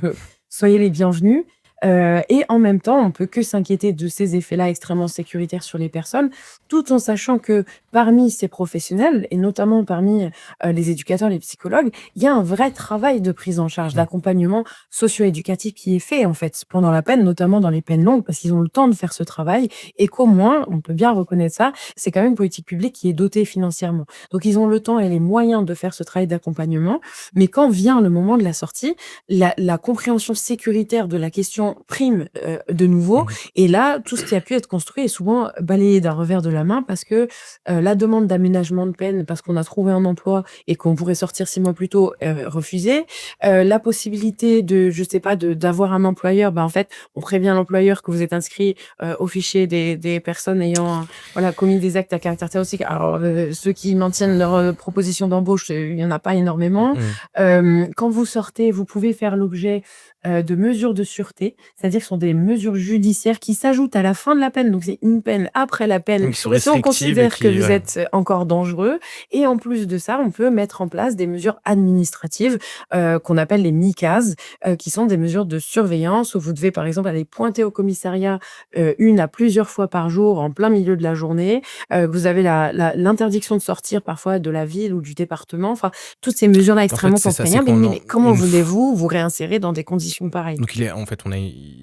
soyez les bienvenus. Et en même temps, on peut que s'inquiéter de ces effets-là extrêmement sécuritaires sur les personnes, tout en sachant que parmi ces professionnels, et notamment parmi les éducateurs, les psychologues, il y a un vrai travail de prise en charge, d'accompagnement socio-éducatif qui est fait, en fait, pendant la peine, notamment dans les peines longues, parce qu'ils ont le temps de faire ce travail, et qu'au moins, on peut bien reconnaître ça, c'est quand même une politique publique qui est dotée financièrement. Donc, ils ont le temps et les moyens de faire ce travail d'accompagnement, mais quand vient le moment de la sortie, la compréhension sécuritaire de la question prime de nouveau. Et là, tout ce qui a pu être construit est souvent balayé d'un revers de la main parce que la demande d'aménagement de peine, parce qu'on a trouvé un emploi et qu'on pourrait sortir 6 mois plus tôt, refusée. La possibilité je sais pas, d'avoir un employeur, en fait, on prévient l'employeur que vous êtes inscrit au fichier des personnes ayant commis des actes à caractère terroristique. Alors, ceux qui maintiennent leur proposition d'embauche, il y en a pas énormément. Quand vous sortez, vous pouvez faire l'objet de mesures de sûreté, c'est-à-dire que ce sont des mesures judiciaires qui s'ajoutent à la fin de la peine, donc c'est une peine après la peine, Donc, qui sont si on restrictives et considère que qui vous ouais. êtes encore dangereux et en plus de ça, on peut mettre en place des mesures administratives, qu'on appelle les MICAS, qui sont des mesures de surveillance où vous devez, par exemple, aller pointer au commissariat, 1 à plusieurs fois par jour en plein milieu de la journée. Vous avez l'interdiction de sortir parfois de la ville ou du département. Enfin, toutes ces mesures-là En fait, extrêmement c'est ça, c'est contraignantes. qu'on Mais en comment une f voulez-vous vous réinsérer dans des conditions pareilles? donc il est en fait, on a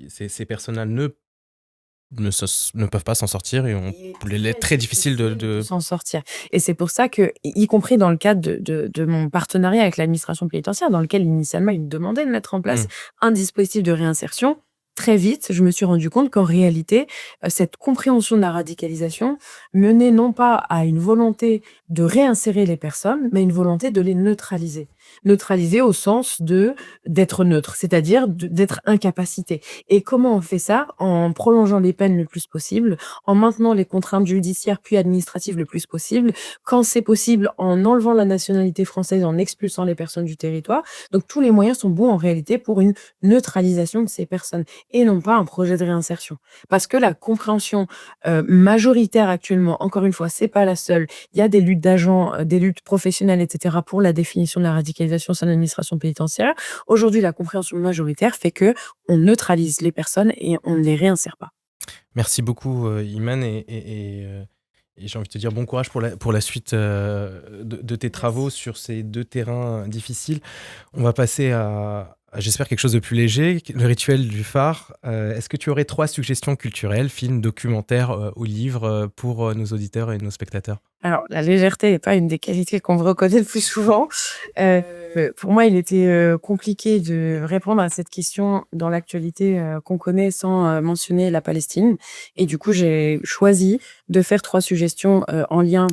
ces personnes-là ne peuvent pas s'en sortir et on Il est les est très très difficile de difficile de s'en sortir et c'est pour ça que, y compris dans le cadre de mon partenariat avec l'administration pénitentiaire, dans lequel initialement ils me demandaient de mettre en place Mmh. un dispositif de réinsertion, très vite, je me suis rendu compte qu'en réalité, cette compréhension de la radicalisation menait non pas à une volonté de réinsérer les personnes, mais une volonté de les neutraliser. Neutraliser au sens d'être neutre, c'est-à-dire d'être incapacité. Et comment on fait ça? En prolongeant les peines le plus possible, en maintenant les contraintes judiciaires puis administratives le plus possible, quand c'est possible, en enlevant la nationalité française, en expulsant les personnes du territoire. Donc tous les moyens sont bons en réalité pour une neutralisation de ces personnes et non pas un projet de réinsertion. Parce que la compréhension, majoritaire actuellement, encore une fois, c'est pas la seule. Il y a des luttes d'agents, des luttes professionnelles et cetera pour la définition de la radicalisation au sein de l'administration pénitentiaire. Aujourd'hui, la compréhension majoritaire fait qu'on neutralise les personnes et on ne les réinsère pas. Merci beaucoup, Iman et j'ai envie de te dire bon courage pour la suite, de tes travaux Merci. sur ces 2 terrains difficiles. On va passer à j'espère quelque chose de plus léger, le rituel du phare. Est-ce que tu aurais 3 suggestions culturelles, films, documentaires, ou livres, pour, nos auditeurs et nos spectateurs? Alors, la légèreté n'est pas une des qualités qu'on me reconnaît le plus souvent. Pour moi, il était, compliqué de répondre à cette question dans l'actualité, qu'on connaît sans, mentionner la Palestine et du coup, j'ai choisi de faire 3 suggestions, en lien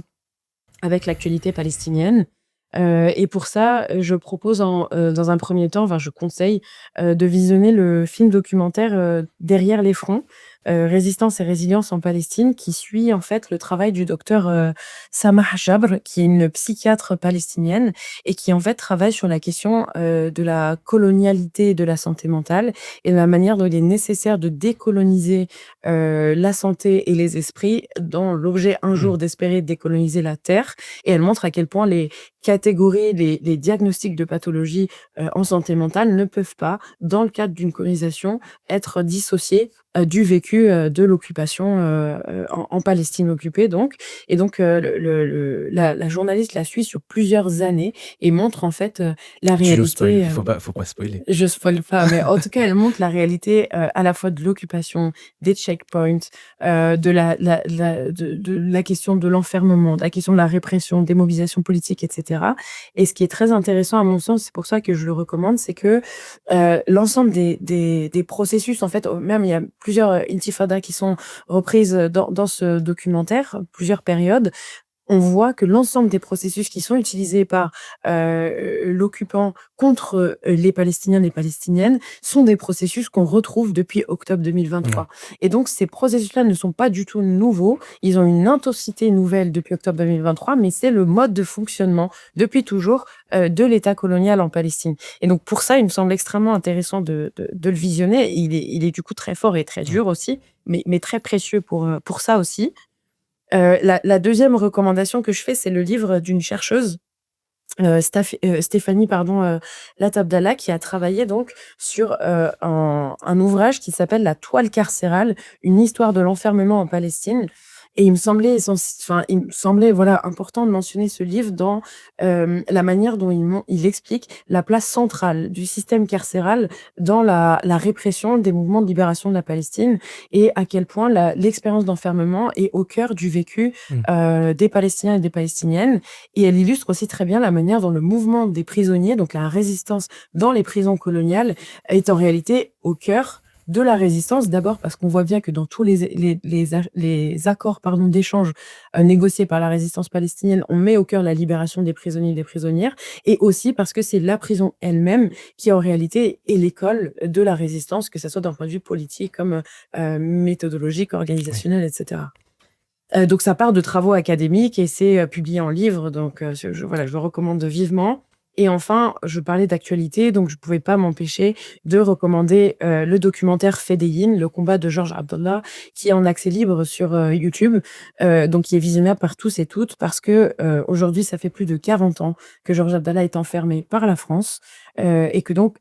avec l'actualité palestinienne. Et pour ça, je propose dans un premier temps, enfin je conseille, de visionner le film documentaire, Derrière les fronts, Résistance et résilience en Palestine, qui suit en fait le travail du docteur, Samah Jabr, qui est une psychiatre palestinienne et qui en fait travaille sur la question, de la colonialité de la santé mentale et de la manière dont il est nécessaire de décoloniser, la santé et les esprits dans l'objet un Mmh. jour d'espérer décoloniser la terre et elle montre à quel point les catégories, les diagnostics de pathologies, en santé mentale ne peuvent pas, dans le cadre d'une colonisation, être dissociés, du vécu, de l'occupation, en Palestine occupée donc et donc la journaliste la suit sur plusieurs années et montre en fait, la Tu nous spoil, réalité, faut pas spoiler. je spoil pas, mais en tout cas, elle montre la réalité, à la fois de l'occupation, des checkpoints, de la question de l'enfermement, de la question de la répression, des mobilisations politiques et cetera et ce qui est très intéressant à mon sens, c'est pour ça que je le recommande, c'est que, l'ensemble des processus en fait, même il y a plusieurs, intifadas qui sont reprises, dans ce documentaire, plusieurs périodes on voit que l'ensemble des processus qui sont utilisés par, l'occupant contre, les Palestiniens, les Palestiniennes, sont des processus qu'on retrouve depuis octobre Ouais. 2023 et donc ces processus-là ne sont pas du tout nouveaux. Ils ont une intensité nouvelle depuis octobre 2023, mais c'est le mode de fonctionnement depuis toujours, de l'État colonial en Palestine et donc pour ça, il me semble extrêmement intéressant de le visionner. Il est du coup très fort et très Mmh. dur aussi, mais très précieux pour ça aussi. La 2e recommandation que je fais, c'est le livre d'une chercheuse, Stéphanie pardon, Latabdallah qui a travaillé donc sur, un ouvrage qui s'appelle «La toile carcérale, une histoire de l'enfermement en Palestine» et il me semblait, voilà, important de mentionner ce livre dans, la manière dont il explique la place centrale du système carcéral dans la répression des mouvements de libération de la Palestine et à quel point l'expérience d'enfermement est au cœur du vécu, Mmh. des Palestiniens et des Palestiniennes et elle illustre aussi très bien la manière dont le mouvement des prisonniers, donc la résistance dans les prisons coloniales, est en réalité au cœur de la résistance. D'abord parce qu'on voit bien que dans tous les accords pardon, d'échange négociés par la résistance palestinienne, on met au cœur la libération des prisonniers et des prisonnières, et aussi parce que c'est la prison elle-même qui en réalité est l'école de la résistance, que ce soit d'un point de vue politique comme méthodologique, Oui. organisationnel, etc. Donc ça part de travaux académiques et c'est, publié en livre donc voilà, je le recommande vivement Et enfin, je parlais d'actualité, donc je ne pouvais pas m'empêcher de recommander le documentaire Fedayeen, le combat de Georges Abdallah, qui est en accès libre sur YouTube, donc qui est visionnable par tous et toutes, parce que aujourd'hui, ça fait plus de 40 ans que Georges Abdallah est enfermé par la France, et que donc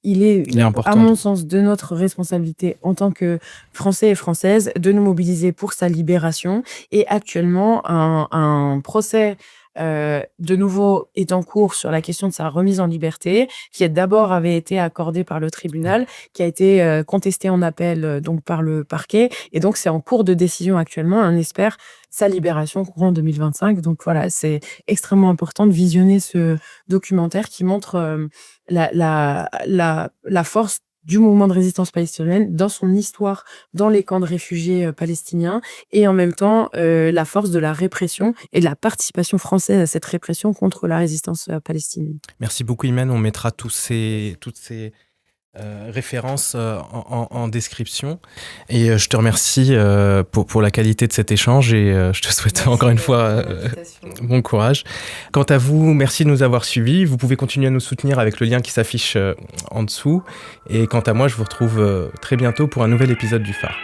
il est, Il est à important. mon sens, de notre responsabilité en tant que Français et Françaises de nous mobiliser pour sa libération. Et actuellement, un procès de nouveau est en cours sur la question de sa remise en liberté, qui d'abord avait été accordée par le tribunal, qui a été contestée en appel donc par le parquet, et donc c'est en cours de décision actuellement. On espère sa libération courant 2025. Donc voilà, c'est extrêmement important de visionner ce documentaire qui montre la force du mouvement de résistance palestinienne dans son histoire, dans les camps de réfugiés palestiniens, et en même temps la force de la répression et de la participation française à cette répression contre la résistance palestinienne. Merci beaucoup, Imen. On mettra toutes ces références en description. Et je te remercie pour la qualité de cet échange et je te souhaite encore une fois bon courage. Quant à vous, merci de nous avoir suivis. Vous pouvez continuer à nous soutenir avec le lien qui s'affiche en dessous. Et quant à moi, je vous retrouve très bientôt pour un nouvel épisode du Phare.